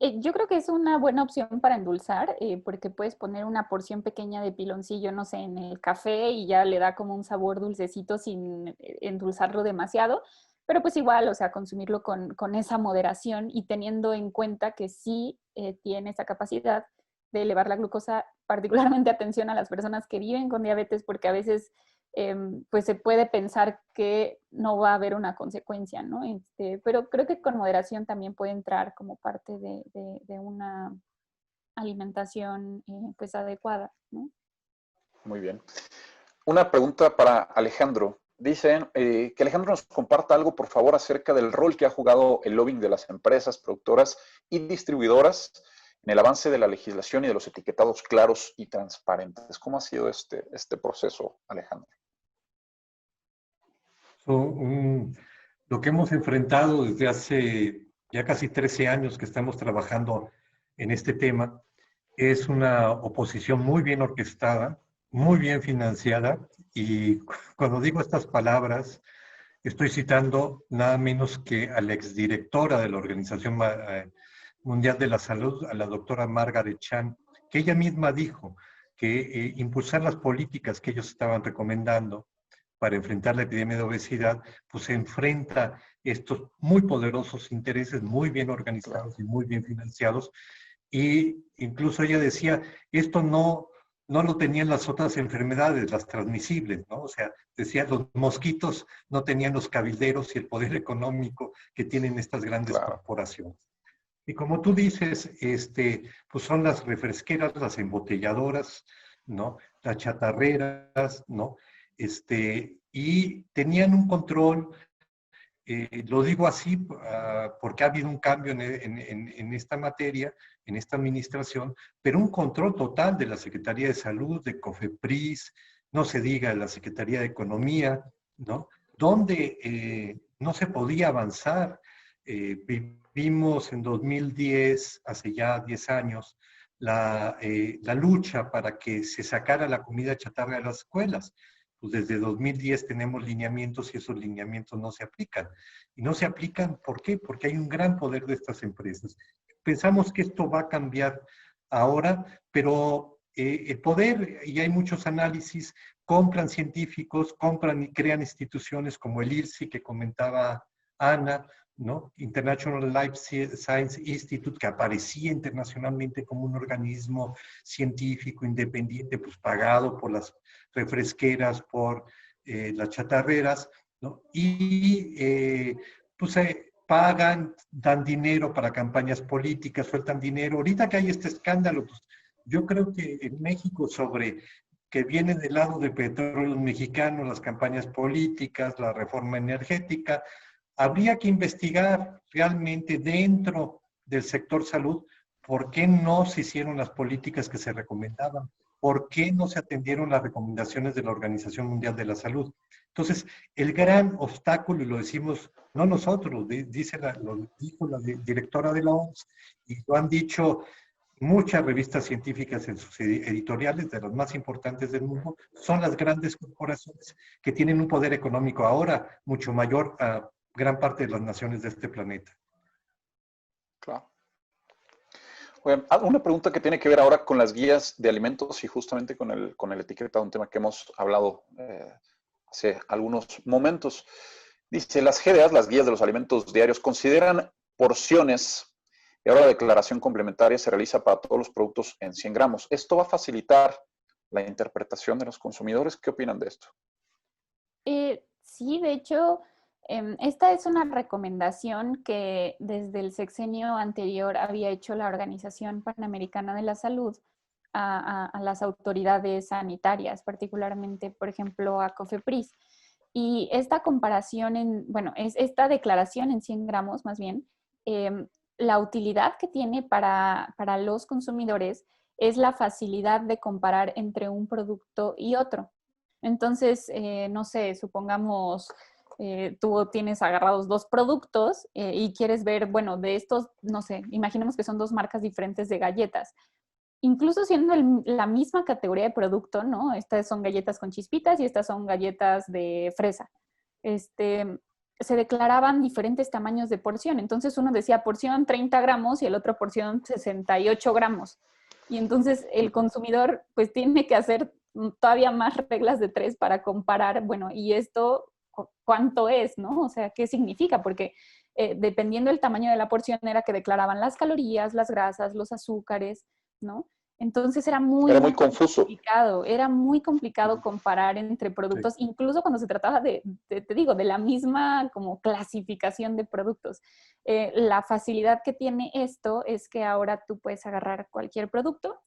Yo creo que es una buena opción para endulzar, porque puedes poner una porción pequeña de piloncillo, no sé, en el café y ya le da como un sabor dulcecito sin endulzarlo demasiado, pero pues igual, o sea, consumirlo con esa moderación y teniendo en cuenta que sí tiene esa capacidad de elevar la glucosa, particularmente atención a las personas que viven con diabetes, porque a veces pues se puede pensar que no va a haber una consecuencia, ¿no? Pero creo que con moderación también puede entrar como parte de una alimentación pues adecuada, ¿no? Muy bien. Una pregunta para Alejandro. Dicen que Alejandro nos comparta algo, por favor, acerca del rol que ha jugado el lobbying de las empresas, productoras y distribuidoras en el avance de la legislación y de los etiquetados claros y transparentes. ¿Cómo ha sido este proceso, Alejandro? Lo que hemos enfrentado desde hace ya casi 13 años que estamos trabajando en este tema es una oposición muy bien orquestada, muy bien financiada, y cuando digo estas palabras estoy citando nada menos que a la exdirectora de la Organización Mundial de la Salud, a la doctora Margaret Chan, que ella misma dijo que impulsar las políticas que ellos estaban recomendando para enfrentar la epidemia de obesidad, pues se enfrenta estos muy poderosos intereses, muy bien organizados y muy bien financiados. Y incluso ella decía, esto no lo tenían las otras enfermedades, las transmisibles, ¿no? O sea, decía, los mosquitos no tenían los cabilderos y el poder económico que tienen estas grandes corporaciones. Y como tú dices, pues son las refresqueras, las embotelladoras, ¿no? Las chatarreras, ¿no? Y tenían un control, lo digo así porque ha habido un cambio en esta materia, en esta administración, pero un control total de la Secretaría de Salud, de COFEPRIS, no se diga de la Secretaría de Economía, ¿no? Donde no se podía avanzar. Vimos en 2010, hace ya 10 años, la lucha para que se sacara la comida chatarra de las escuelas. Pues desde 2010 tenemos lineamientos y esos lineamientos no se aplican. Y no se aplican, ¿por qué? Porque hay un gran poder de estas empresas. Pensamos que esto va a cambiar ahora, pero el poder, y hay muchos análisis, compran científicos, compran y crean instituciones como el IRSI que comentaba Ana, ¿no? International Life Science Institute, que aparecía internacionalmente como un organismo científico independiente, pues pagado por las refresqueras, por las chatarreras, ¿no? Y pues pagan, dan dinero para campañas políticas, sueltan dinero. Ahorita que hay este escándalo, pues yo creo que en México sobre que viene del lado de Petróleos Mexicanos, las campañas políticas, la reforma energética, habría que investigar realmente dentro del sector salud por qué no se hicieron las políticas que se recomendaban, por qué no se atendieron las recomendaciones de la Organización Mundial de la Salud. Entonces, el gran obstáculo, y lo decimos no nosotros, lo dijo la directora de la OMS, y lo han dicho muchas revistas científicas en sus editoriales, de las más importantes del mundo, son las grandes corporaciones que tienen un poder económico ahora mucho mayor a gran parte de las naciones de este planeta. Claro. Bueno, una pregunta que tiene que ver ahora con las guías de alimentos y justamente con el etiquetado, un tema que hemos hablado hace algunos momentos. Dice, las GDAs, las guías de los alimentos diarios, consideran porciones y ahora la declaración complementaria se realiza para todos los productos en 100 gramos. ¿Esto va a facilitar la interpretación de los consumidores? ¿Qué opinan de esto? Sí, de hecho, esta es una recomendación que desde el sexenio anterior había hecho la Organización Panamericana de la Salud a las autoridades sanitarias, particularmente, por ejemplo, a COFEPRIS. Y esta comparación, esta declaración en 100 gramos más bien, la utilidad que tiene para los consumidores es la facilidad de comparar entre un producto y otro. Entonces, no sé, supongamos, tú tienes agarrados 2 productos y quieres ver, bueno, de estos, no sé, imaginemos que son 2 marcas diferentes de galletas. Incluso siendo la misma categoría de producto, ¿no? Estas son galletas con chispitas y estas son galletas de fresa. Se declaraban diferentes tamaños de porción. Entonces uno decía porción 30 gramos y el otro porción 68 gramos. Y entonces el consumidor pues tiene que hacer todavía más reglas de 3 para comparar, bueno, y esto cuánto es, ¿no? O sea, ¿qué significa? Porque dependiendo del tamaño de la porción era que declaraban las calorías, las grasas, los azúcares, ¿no? Entonces era Era muy confuso. complicado, era muy complicado comparar entre productos, sí. Incluso cuando se trataba te digo, de la misma como clasificación de productos. La facilidad que tiene esto es que ahora tú puedes agarrar cualquier producto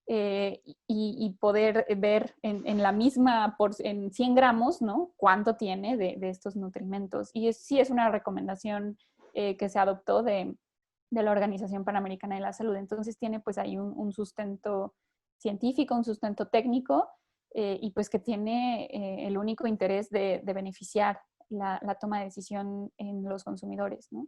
y poder ver en la misma, en 100 gramos, ¿no? Cuánto tiene de estos nutrimentos. Y sí es una recomendación que se adoptó de la Organización Panamericana de la Salud. Entonces tiene pues ahí un sustento científico, un sustento técnico y pues que tiene el único interés de beneficiar la toma de decisión en los consumidores, ¿no?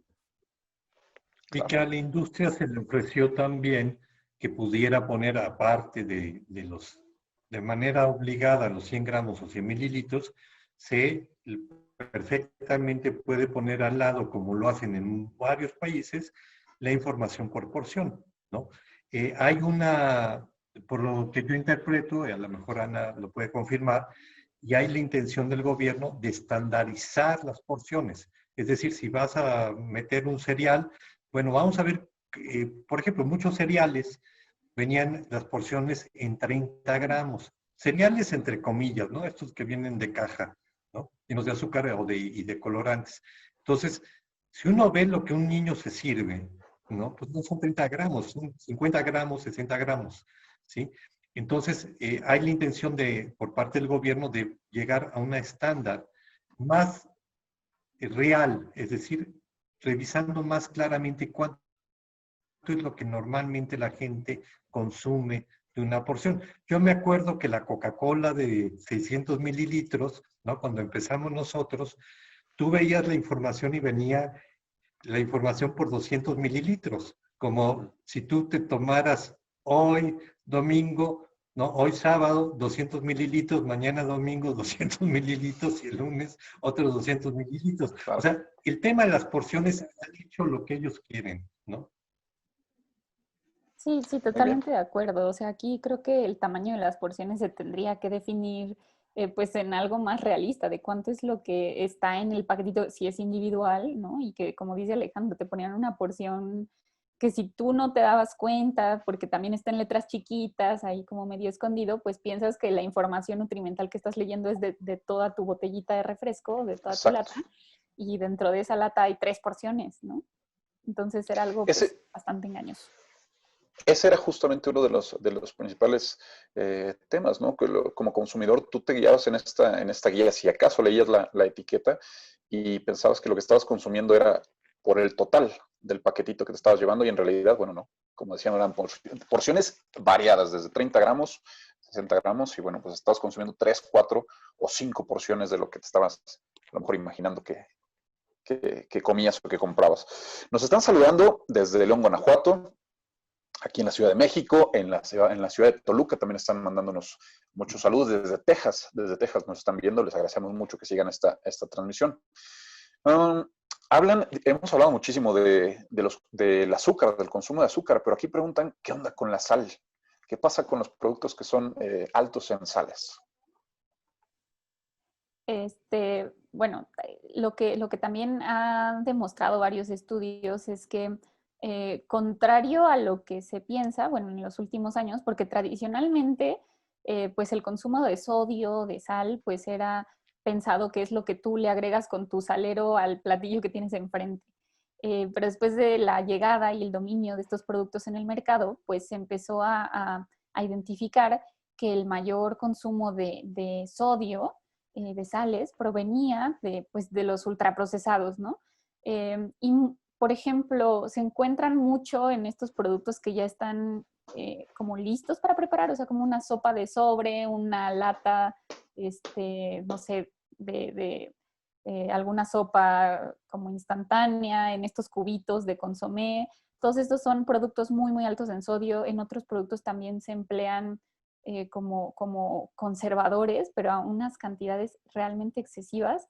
Y que a la industria se le ofreció también que pudiera poner aparte de manera obligada los 100 gramos o 100 mililitros, se perfectamente puede poner al lado, como lo hacen en varios países, la información por porción, ¿no? Hay por lo que yo interpreto, y a lo mejor Ana lo puede confirmar, y hay la intención del gobierno de estandarizar las porciones. Es decir, si vas a meter un cereal, bueno, vamos a ver, por ejemplo, muchos cereales venían las porciones en 30 gramos. Cereales entre comillas, ¿no? Estos que vienen de caja, ¿no? Llenos de azúcar y de colorantes. Entonces, si uno ve lo que un niño se sirve, ¿no? Pues no son 30 gramos, son 50 gramos, 60 gramos, ¿sí? Entonces, hay la intención por parte del gobierno de llegar a una estándar más real, es decir, revisando más claramente cuánto es lo que normalmente la gente consume de una porción. Yo me acuerdo que la Coca-Cola de 600 mililitros, ¿no? Cuando empezamos nosotros, tú veías la información y venía la información por 200 mililitros, como si tú te tomaras hoy, domingo, ¿no? Hoy sábado, 200 mililitros, mañana domingo, 200 mililitros y el lunes otros 200 mililitros. Claro. O sea, el tema de las porciones han hecho lo que ellos quieren, ¿no? Sí, totalmente de acuerdo. O sea, aquí creo que el tamaño de las porciones se tendría que definir pues en algo más realista de cuánto es lo que está en el paquetito, si es individual, ¿no? Y que, como dice Alejandro, te ponían una porción que si tú no te dabas cuenta, porque también está en letras chiquitas, ahí como medio escondido, pues piensas que la información nutrimental que estás leyendo es de toda tu botellita de refresco, de toda tu lata, y dentro de esa lata hay 3 porciones, ¿no? Entonces era algo pues, bastante engañoso. Ese era justamente uno de los principales temas, ¿no? Que como consumidor tú te guiabas en esta guía, si acaso leías la etiqueta y pensabas que lo que estabas consumiendo era por el total del paquetito que te estabas llevando y en realidad, bueno, no. Como decían, eran porciones variadas, desde 30 gramos, 60 gramos y bueno, pues estabas consumiendo 3, 4 o 5 porciones de lo que te estabas a lo mejor imaginando que comías o que comprabas. Nos están saludando desde León, Guanajuato. aquí en la Ciudad de México, en la ciudad de Toluca también están mandándonos muchos saludos desde Texas nos están viendo, les agradecemos mucho que sigan esta transmisión. Hemos hablado muchísimo del azúcar, del consumo de azúcar, pero aquí preguntan, ¿qué onda con la sal? ¿Qué pasa con los productos que son altos en sales? Bueno, lo que también han demostrado varios estudios es que, contrario a lo que se piensa, bueno, en los últimos años, porque tradicionalmente, pues el consumo de sodio, de sal, pues era pensado que es lo que tú le agregas con tu salero al platillo que tienes enfrente. Pero después de la llegada y el dominio de estos productos en el mercado, pues se empezó a identificar que el mayor consumo de sodio, de sales, provenía pues, de los ultraprocesados, ¿no? Y, por ejemplo, se encuentran mucho en estos productos que ya están como listos para preparar, o sea, como una sopa de sobre, una lata, no sé, de alguna sopa como instantánea, en estos cubitos de consomé. Todos estos son productos muy, muy altos en sodio. En otros productos también se emplean como conservadores, pero a unas cantidades realmente excesivas.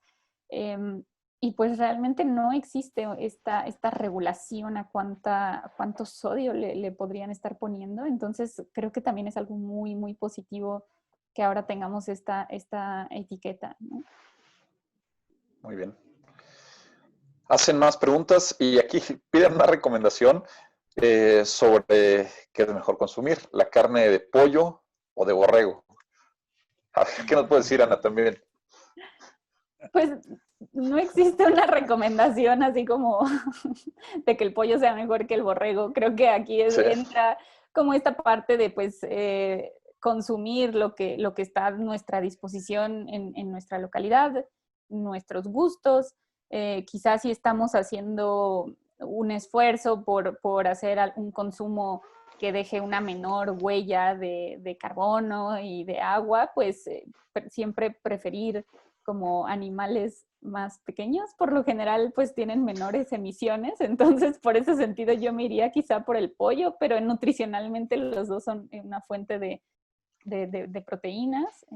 Y pues realmente no existe esta regulación a cuánto sodio le podrían estar poniendo. Entonces creo que también es algo muy, muy positivo que ahora tengamos esta etiqueta, ¿no? Muy bien. Hacen más preguntas y aquí piden una recomendación sobre qué es mejor consumir, la carne de pollo o de borrego. A ver, ¿qué nos puede decir, Ana, también? Pues no existe una recomendación así como de que el pollo sea mejor que el borrego. Creo que aquí Sí. entra como esta parte de pues consumir lo que está a nuestra disposición en nuestra localidad, nuestros gustos. Quizás si estamos haciendo un esfuerzo por hacer un consumo que deje una menor huella de carbono y de agua, pues siempre preferir como animales más pequeños, por lo general pues tienen menores emisiones, entonces por ese sentido yo me iría quizá por el pollo, pero nutricionalmente los dos son una fuente de proteínas,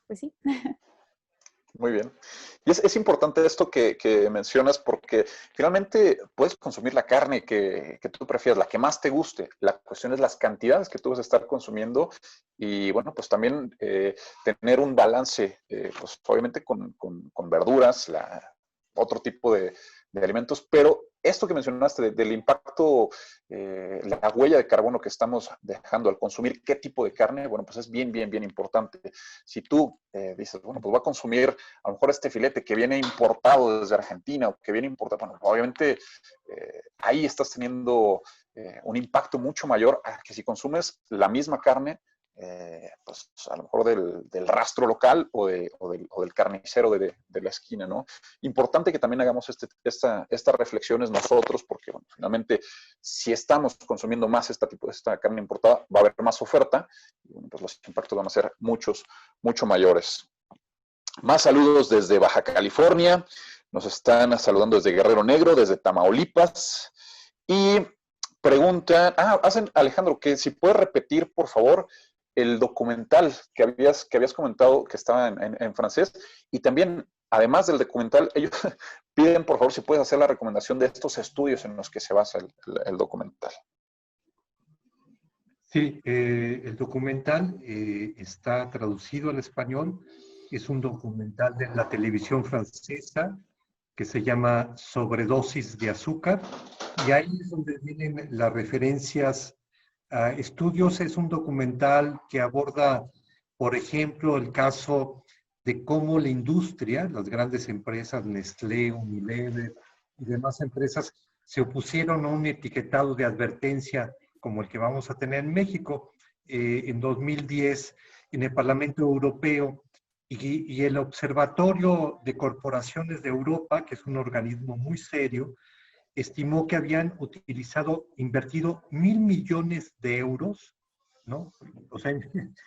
pues sí. Muy bien. Y es importante esto que mencionas porque finalmente puedes consumir la carne que tú prefieras, la que más te guste. La cuestión es las cantidades que tú vas a estar consumiendo y bueno, pues también tener un balance, pues obviamente con verduras, otro tipo de alimentos, pero esto que mencionaste del impacto, la huella de carbono que estamos dejando al consumir qué tipo de carne, bueno, pues es bien, bien, bien importante. Si tú dices, bueno, pues voy a consumir a lo mejor este filete que viene importado desde Argentina o que viene importado, bueno, obviamente ahí estás teniendo un impacto mucho mayor a que si consumes la misma carne, pues a lo mejor del rastro local o del carnicero de la esquina, ¿no? Importante que también hagamos estas reflexiones nosotros, porque bueno, finalmente si estamos consumiendo más esta carne importada, va a haber más oferta y bueno, pues los impactos van a ser mucho mayores. Más saludos desde Baja California, nos están saludando desde Guerrero Negro, desde Tamaulipas y preguntan, Alejandro, que si puedes repetir por favor el documental que habías comentado que estaba en francés y también, además del documental, ellos piden por favor si puedes hacer la recomendación de estos estudios en los que se basa el documental. Sí, el documental está traducido al español. Es un documental de la televisión francesa que se llama Sobredosis de azúcar. Y ahí es donde vienen las referencias a estudios. Es un documental que aborda, por ejemplo, el caso de cómo la industria, las grandes empresas, Nestlé, Unilever y demás empresas, se opusieron a un etiquetado de advertencia como el que vamos a tener en México. En 2010, en el Parlamento Europeo y el Observatorio de Corporaciones de Europa, que es un organismo muy serio, estimó que habían invertido 1.000 millones de euros, ¿no? O sea,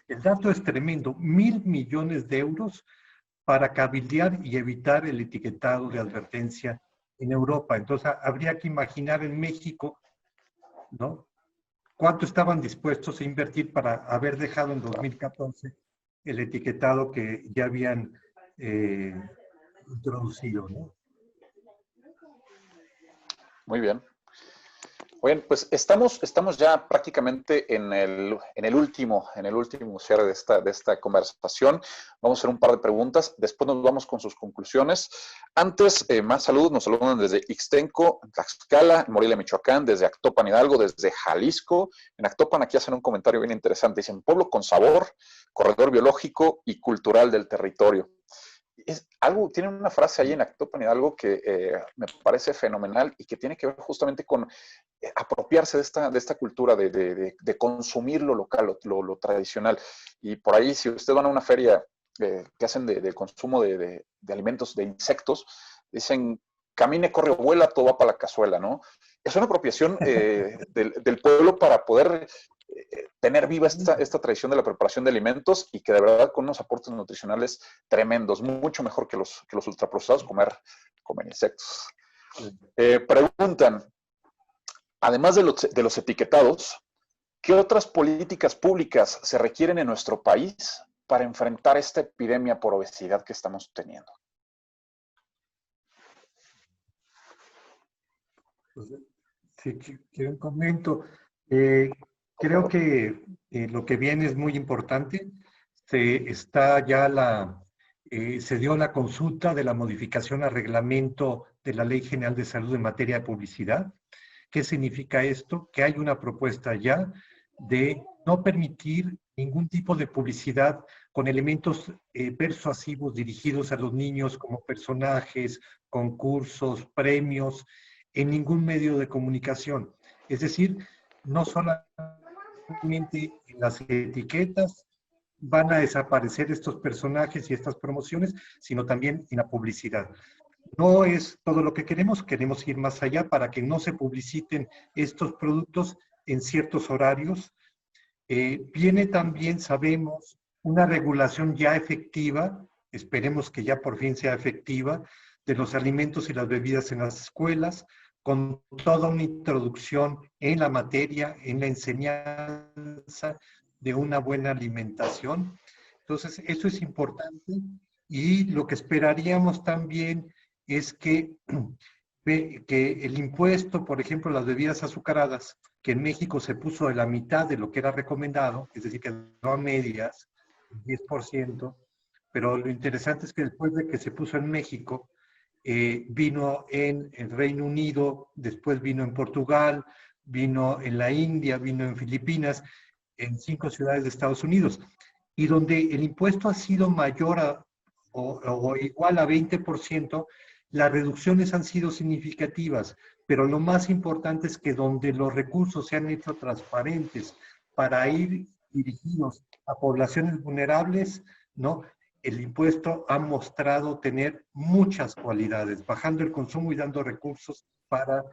el dato es tremendo, 1.000 millones de euros para cabildear y evitar el etiquetado de advertencia en Europa. Entonces, habría que imaginar en México, ¿no? ¿cuánto estaban dispuestos a invertir para haber dejado en 2014 el etiquetado que ya habían introducido, ¿no? Muy bien. Bien, pues estamos ya prácticamente en el último cierre de esta conversación. Vamos a hacer un par de preguntas, después nos vamos con sus conclusiones. Antes, más saludos, nos saludan desde Ixtenco, Tlaxcala, Morelia, Michoacán, desde Actopan, Hidalgo, desde Jalisco. En Actopan aquí hacen un comentario bien interesante, dicen, pueblo con sabor, corredor biológico y cultural del territorio. Tienen una frase ahí en Actopan Hidalgo que me parece fenomenal y que tiene que ver justamente con apropiarse de esta cultura de consumir lo local, lo tradicional. Y por ahí, si ustedes van a una feria que hacen de consumo de alimentos, de insectos, dicen, camine, corre o vuela, todo va para la cazuela, ¿no? Es una apropiación del pueblo para poder tener viva esta tradición de la preparación de alimentos y que de verdad con unos aportes nutricionales tremendos, mucho mejor que los ultraprocesados, comer insectos. Preguntan, además de los etiquetados, ¿qué otras políticas públicas se requieren en nuestro país para enfrentar esta epidemia por obesidad que estamos teniendo? Sí, que comento. Creo que lo que viene es muy importante. Se dio la consulta de la modificación al reglamento de la Ley General de Salud en materia de publicidad. ¿Qué significa esto? Que hay una propuesta ya de no permitir ningún tipo de publicidad con elementos persuasivos dirigidos a los niños como personajes, concursos, premios, en ningún medio de comunicación. Es decir, no solamente en las etiquetas van a desaparecer estos personajes y estas promociones, sino también en la publicidad. No es todo lo que queremos ir más allá para que no se publiciten estos productos en ciertos horarios. Viene también, sabemos, una regulación ya efectiva, esperemos que ya por fin sea efectiva, de los alimentos y las bebidas en las escuelas, con toda una introducción en la materia, en la enseñanza de una buena alimentación. Entonces, eso es importante y lo que esperaríamos también es que el impuesto, por ejemplo, las bebidas azucaradas, que en México se puso de la mitad de lo que era recomendado, es decir, quedó a medias, 10%, pero lo interesante es que después de que se puso en México, vino en el Reino Unido, después vino en Portugal, vino en la India, vino en Filipinas, en 5 ciudades de Estados Unidos, y donde el impuesto ha sido mayor o igual a 20%, las reducciones han sido significativas, pero lo más importante es que donde los recursos se han hecho transparentes para ir dirigidos a poblaciones vulnerables, ¿no? El impuesto ha mostrado tener muchas cualidades, bajando el consumo y dando recursos para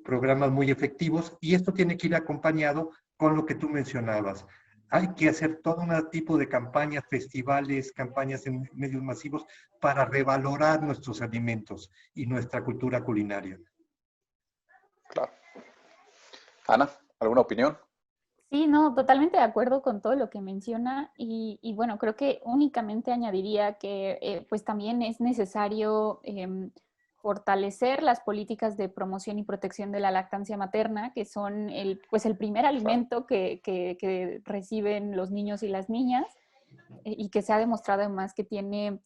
programas muy efectivos, y esto tiene que ir acompañado con lo que tú mencionabas. Hay que hacer todo un tipo de campañas, festivales, campañas en medios masivos para revalorar nuestros alimentos y nuestra cultura culinaria. Claro. Ana, ¿alguna opinión? Sí, no, totalmente de acuerdo con todo lo que menciona y bueno, creo que únicamente añadiría que pues también es necesario fortalecer las políticas de promoción y protección de la lactancia materna, que son pues el primer alimento que reciben los niños y las niñas y que se ha demostrado además que tiene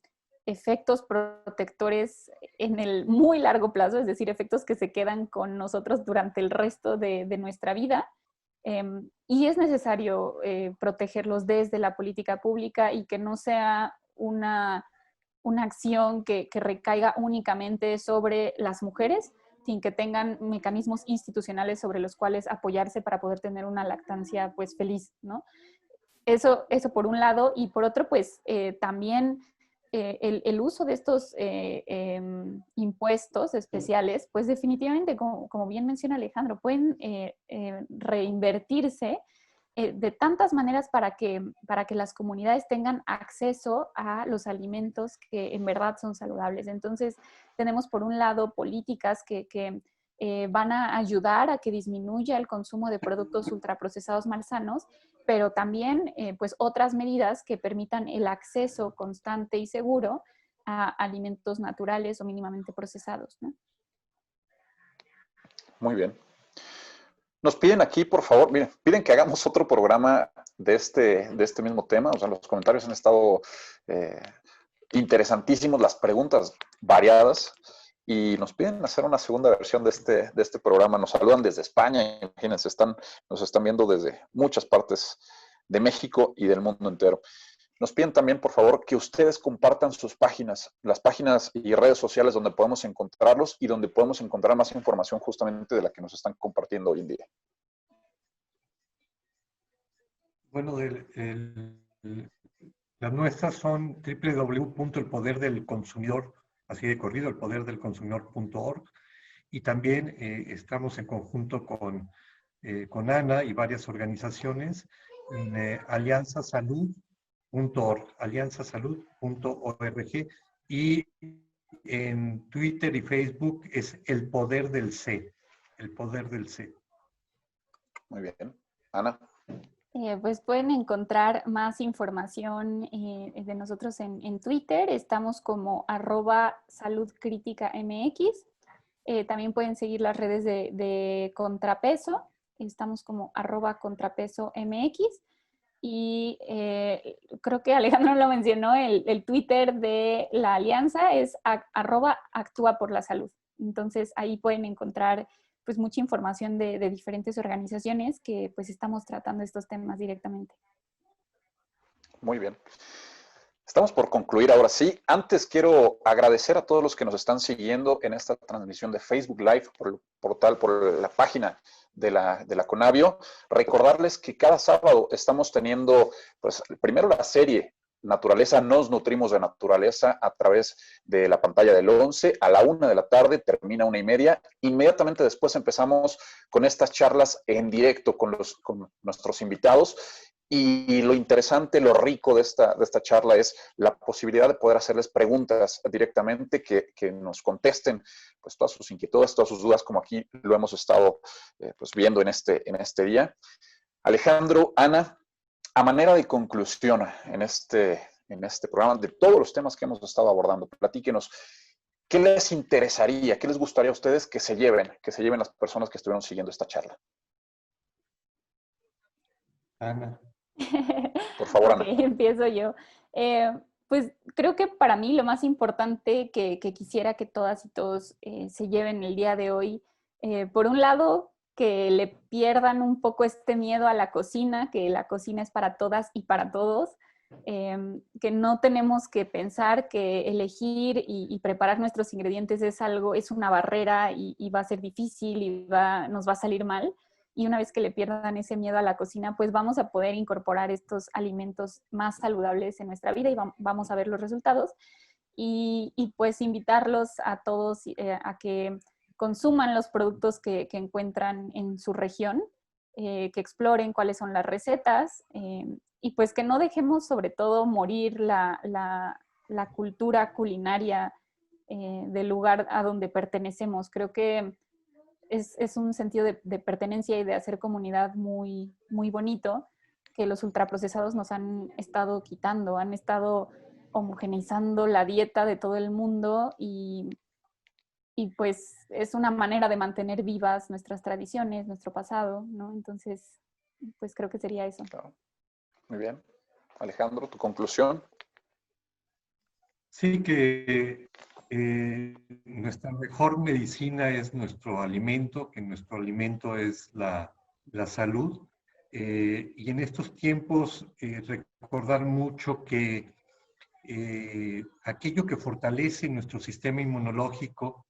efectos protectores en el muy largo plazo, es decir, efectos que se quedan con nosotros durante el resto de nuestra vida. Y es necesario protegerlos desde la política pública y que no sea una acción que recaiga únicamente sobre las mujeres, sin que tengan mecanismos institucionales sobre los cuales apoyarse para poder tener una lactancia pues feliz, ¿no? Eso por un lado, y por otro, pues también el uso de estos impuestos especiales, pues definitivamente, como bien menciona Alejandro, pueden reinvertirse de tantas maneras para que las comunidades tengan acceso a los alimentos que en verdad son saludables. Entonces, tenemos por un lado políticas que van a ayudar a que disminuya el consumo de productos ultraprocesados malsanos, pero también pues otras medidas que permitan el acceso constante y seguro a alimentos naturales o mínimamente procesados, ¿no? Muy bien. Nos piden aquí, por favor, miren, piden que hagamos otro programa de este mismo tema. O sea, los comentarios han estado interesantísimos, las preguntas variadas, y nos piden hacer una segunda versión de este programa. Nos saludan desde España, imagínense, nos están viendo desde muchas partes de México y del mundo entero. Nos piden también, por favor, que ustedes compartan sus páginas, las páginas y redes sociales donde podemos encontrarlos y donde podemos encontrar más información justamente de la que nos están compartiendo hoy en día. Bueno, las nuestras son www.elpoderdelconsumidor, así de corrido, elpoderdelconsumidor.org, y también estamos en conjunto con Ana y varias organizaciones en alianzasalud.org, y en Twitter y Facebook es El Poder del C, El Poder del C. Muy bien. Ana. Pues pueden encontrar más información de nosotros en Twitter. Estamos como @saludcriticamx. También pueden seguir las redes de Contrapeso. Estamos como @contrapesomx. Y creo que Alejandro lo mencionó, el Twitter de la alianza es @actúa por la salud. Entonces ahí pueden encontrar pues mucha información de diferentes organizaciones que pues estamos tratando estos temas directamente. Muy bien. Estamos por concluir ahora sí. Antes quiero agradecer a todos los que nos están siguiendo en esta transmisión de Facebook Live por el portal, por la página de la Conavio. Recordarles que cada sábado estamos teniendo, pues, primero la serie Naturaleza, nos nutrimos de naturaleza a través de la pantalla del 11 a la 1 de la tarde, termina 1:30. Inmediatamente después empezamos con estas charlas en directo con nuestros invitados. Y lo interesante, lo rico de esta charla es la posibilidad de poder hacerles preguntas directamente, que nos contesten pues todas sus inquietudes, todas sus dudas, como aquí lo hemos estado pues viendo en este día. Alejandro, Ana, a manera de conclusión en este programa, de todos los temas que hemos estado abordando, platíquenos, ¿qué les interesaría, qué les gustaría a ustedes que se lleven las personas que estuvieron siguiendo esta charla? Ana. Por favor, Ana. Okay, empiezo yo. Pues creo que para mí lo más importante que quisiera que todas y todos se lleven el día de hoy, por un lado, que le pierdan un poco este miedo a la cocina, que la cocina es para todas y para todos, que no tenemos que pensar que elegir y preparar nuestros ingredientes es una barrera y va a ser difícil y nos va a salir mal. Y una vez que le pierdan ese miedo a la cocina, pues vamos a poder incorporar estos alimentos más saludables en nuestra vida y vamos a ver los resultados. Y pues invitarlos a todos a que consuman los productos que encuentran en su región, que exploren cuáles son las recetas y pues que no dejemos sobre todo morir la cultura culinaria del lugar a donde pertenecemos. Creo que es un sentido de pertenencia y de hacer comunidad muy, muy bonito que los ultraprocesados nos han estado quitando, han estado homogeneizando la dieta de todo el mundo y pues es una manera de mantener vivas nuestras tradiciones, nuestro pasado, ¿no? Entonces, pues creo que sería eso. Claro. Muy bien. Alejandro, ¿tu conclusión? Sí, que nuestra mejor medicina es nuestro alimento, que nuestro alimento es la salud. Y en estos tiempos recordar mucho que aquello que fortalece nuestro sistema inmunológico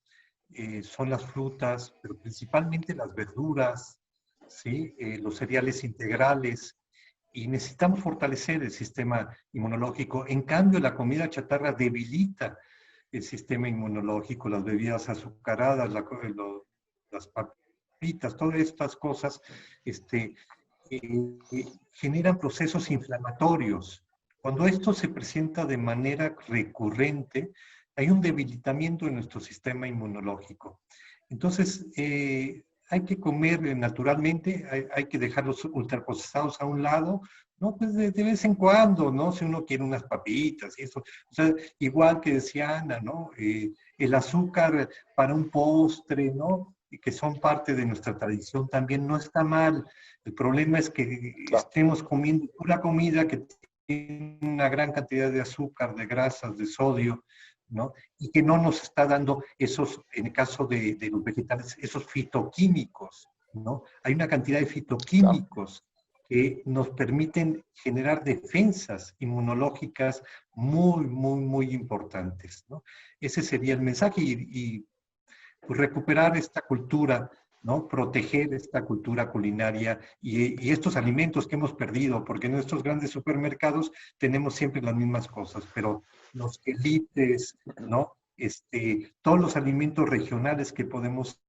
son las frutas, pero principalmente las verduras, ¿sí? Los cereales integrales, y necesitamos fortalecer el sistema inmunológico. En cambio, la comida chatarra debilita el sistema inmunológico, las bebidas azucaradas, las papitas, todas estas cosas generan procesos inflamatorios. Cuando esto se presenta de manera recurrente, hay un debilitamiento en nuestro sistema inmunológico. Entonces, hay que comer naturalmente, hay que dejar los ultraprocesados a un lado, ¿no? Pues de vez en cuando, ¿no? Si uno quiere unas papitas y eso. O sea, igual que decía Ana, ¿no? El azúcar para un postre, ¿no? Y que son parte de nuestra tradición también no está mal. El problema es que estemos comiendo pura comida que tiene una gran cantidad de azúcar, de grasas, de sodio, ¿no? Y que no nos está dando esos, en el caso de los vegetales, esos fitoquímicos, ¿no? Hay una cantidad de fitoquímicos que nos permiten generar defensas inmunológicas muy importantes, ¿no? Ese sería el mensaje y pues, recuperar esta cultura, ¿no? Proteger esta cultura culinaria y estos alimentos que hemos perdido, porque en nuestros grandes supermercados tenemos siempre las mismas cosas, pero los quelites, ¿no? Todos los alimentos regionales que podemos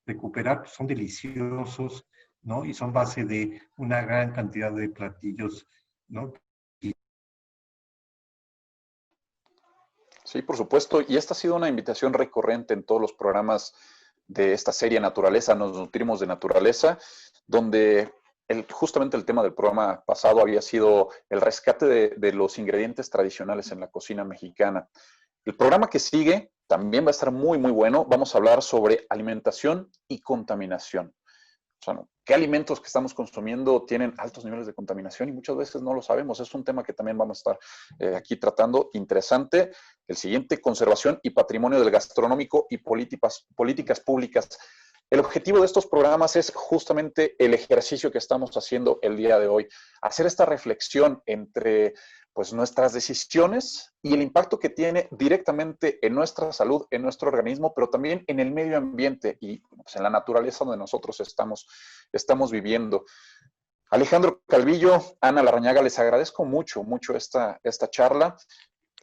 recuperar pues, son deliciosos, ¿no? Y son base de una gran cantidad de platillos, ¿no? Sí, por supuesto. Y esta ha sido una invitación recurrente en todos los programas de esta serie Naturaleza, nos nutrimos de naturaleza, donde justamente el tema del programa pasado había sido el rescate de los ingredientes tradicionales en la cocina mexicana. El programa que sigue también va a estar muy bueno. Vamos a hablar sobre alimentación y contaminación. O sea, ¿qué alimentos que estamos consumiendo tienen altos niveles de contaminación? Y muchas veces no lo sabemos. Es un tema que también vamos a estar aquí tratando. Interesante. El siguiente, conservación y patrimonio del gastronómico y políticas públicas. El objetivo de estos programas es justamente el ejercicio que estamos haciendo el día de hoy. Hacer esta reflexión entre pues, nuestras decisiones y el impacto que tiene directamente en nuestra salud, en nuestro organismo, pero también en el medio ambiente y pues, en la naturaleza donde nosotros estamos viviendo. Alejandro Calvillo, Ana Larrañaga, les agradezco mucho esta charla.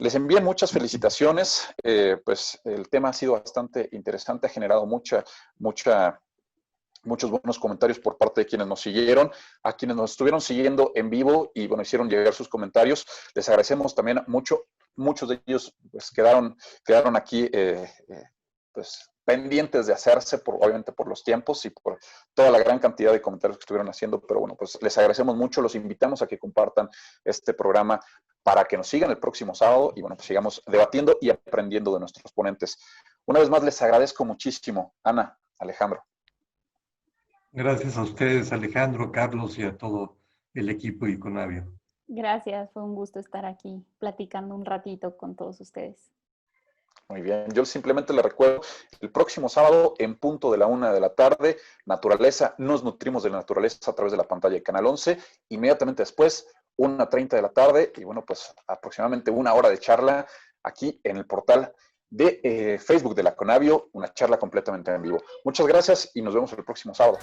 Les envían muchas felicitaciones, pues el tema ha sido bastante interesante, ha generado muchos buenos comentarios por parte de quienes nos siguieron, a quienes nos estuvieron siguiendo en vivo y bueno, hicieron llegar sus comentarios. Les agradecemos también mucho. Muchos de ellos pues, quedaron aquí pues, pendientes de hacerse, obviamente por los tiempos y por toda la gran cantidad de comentarios que estuvieron haciendo, pero bueno, pues les agradecemos mucho, los invitamos a que compartan este programa para que nos sigan el próximo sábado y bueno, pues sigamos debatiendo y aprendiendo de nuestros ponentes. Una vez más les agradezco muchísimo, Ana, Alejandro. Gracias a ustedes, Alejandro, Carlos y a todo el equipo Iconavio. Gracias, fue un gusto estar aquí platicando un ratito con todos ustedes. Muy bien, yo simplemente les recuerdo, el próximo sábado en punto de la 1 de la tarde, Naturaleza, nos nutrimos de la naturaleza a través de la pantalla de Canal 11, inmediatamente después, 1:30 de la tarde, y bueno, pues aproximadamente 1 hora de charla aquí en el portal de Facebook de la Conavio, una charla completamente en vivo. Muchas gracias y nos vemos el próximo sábado.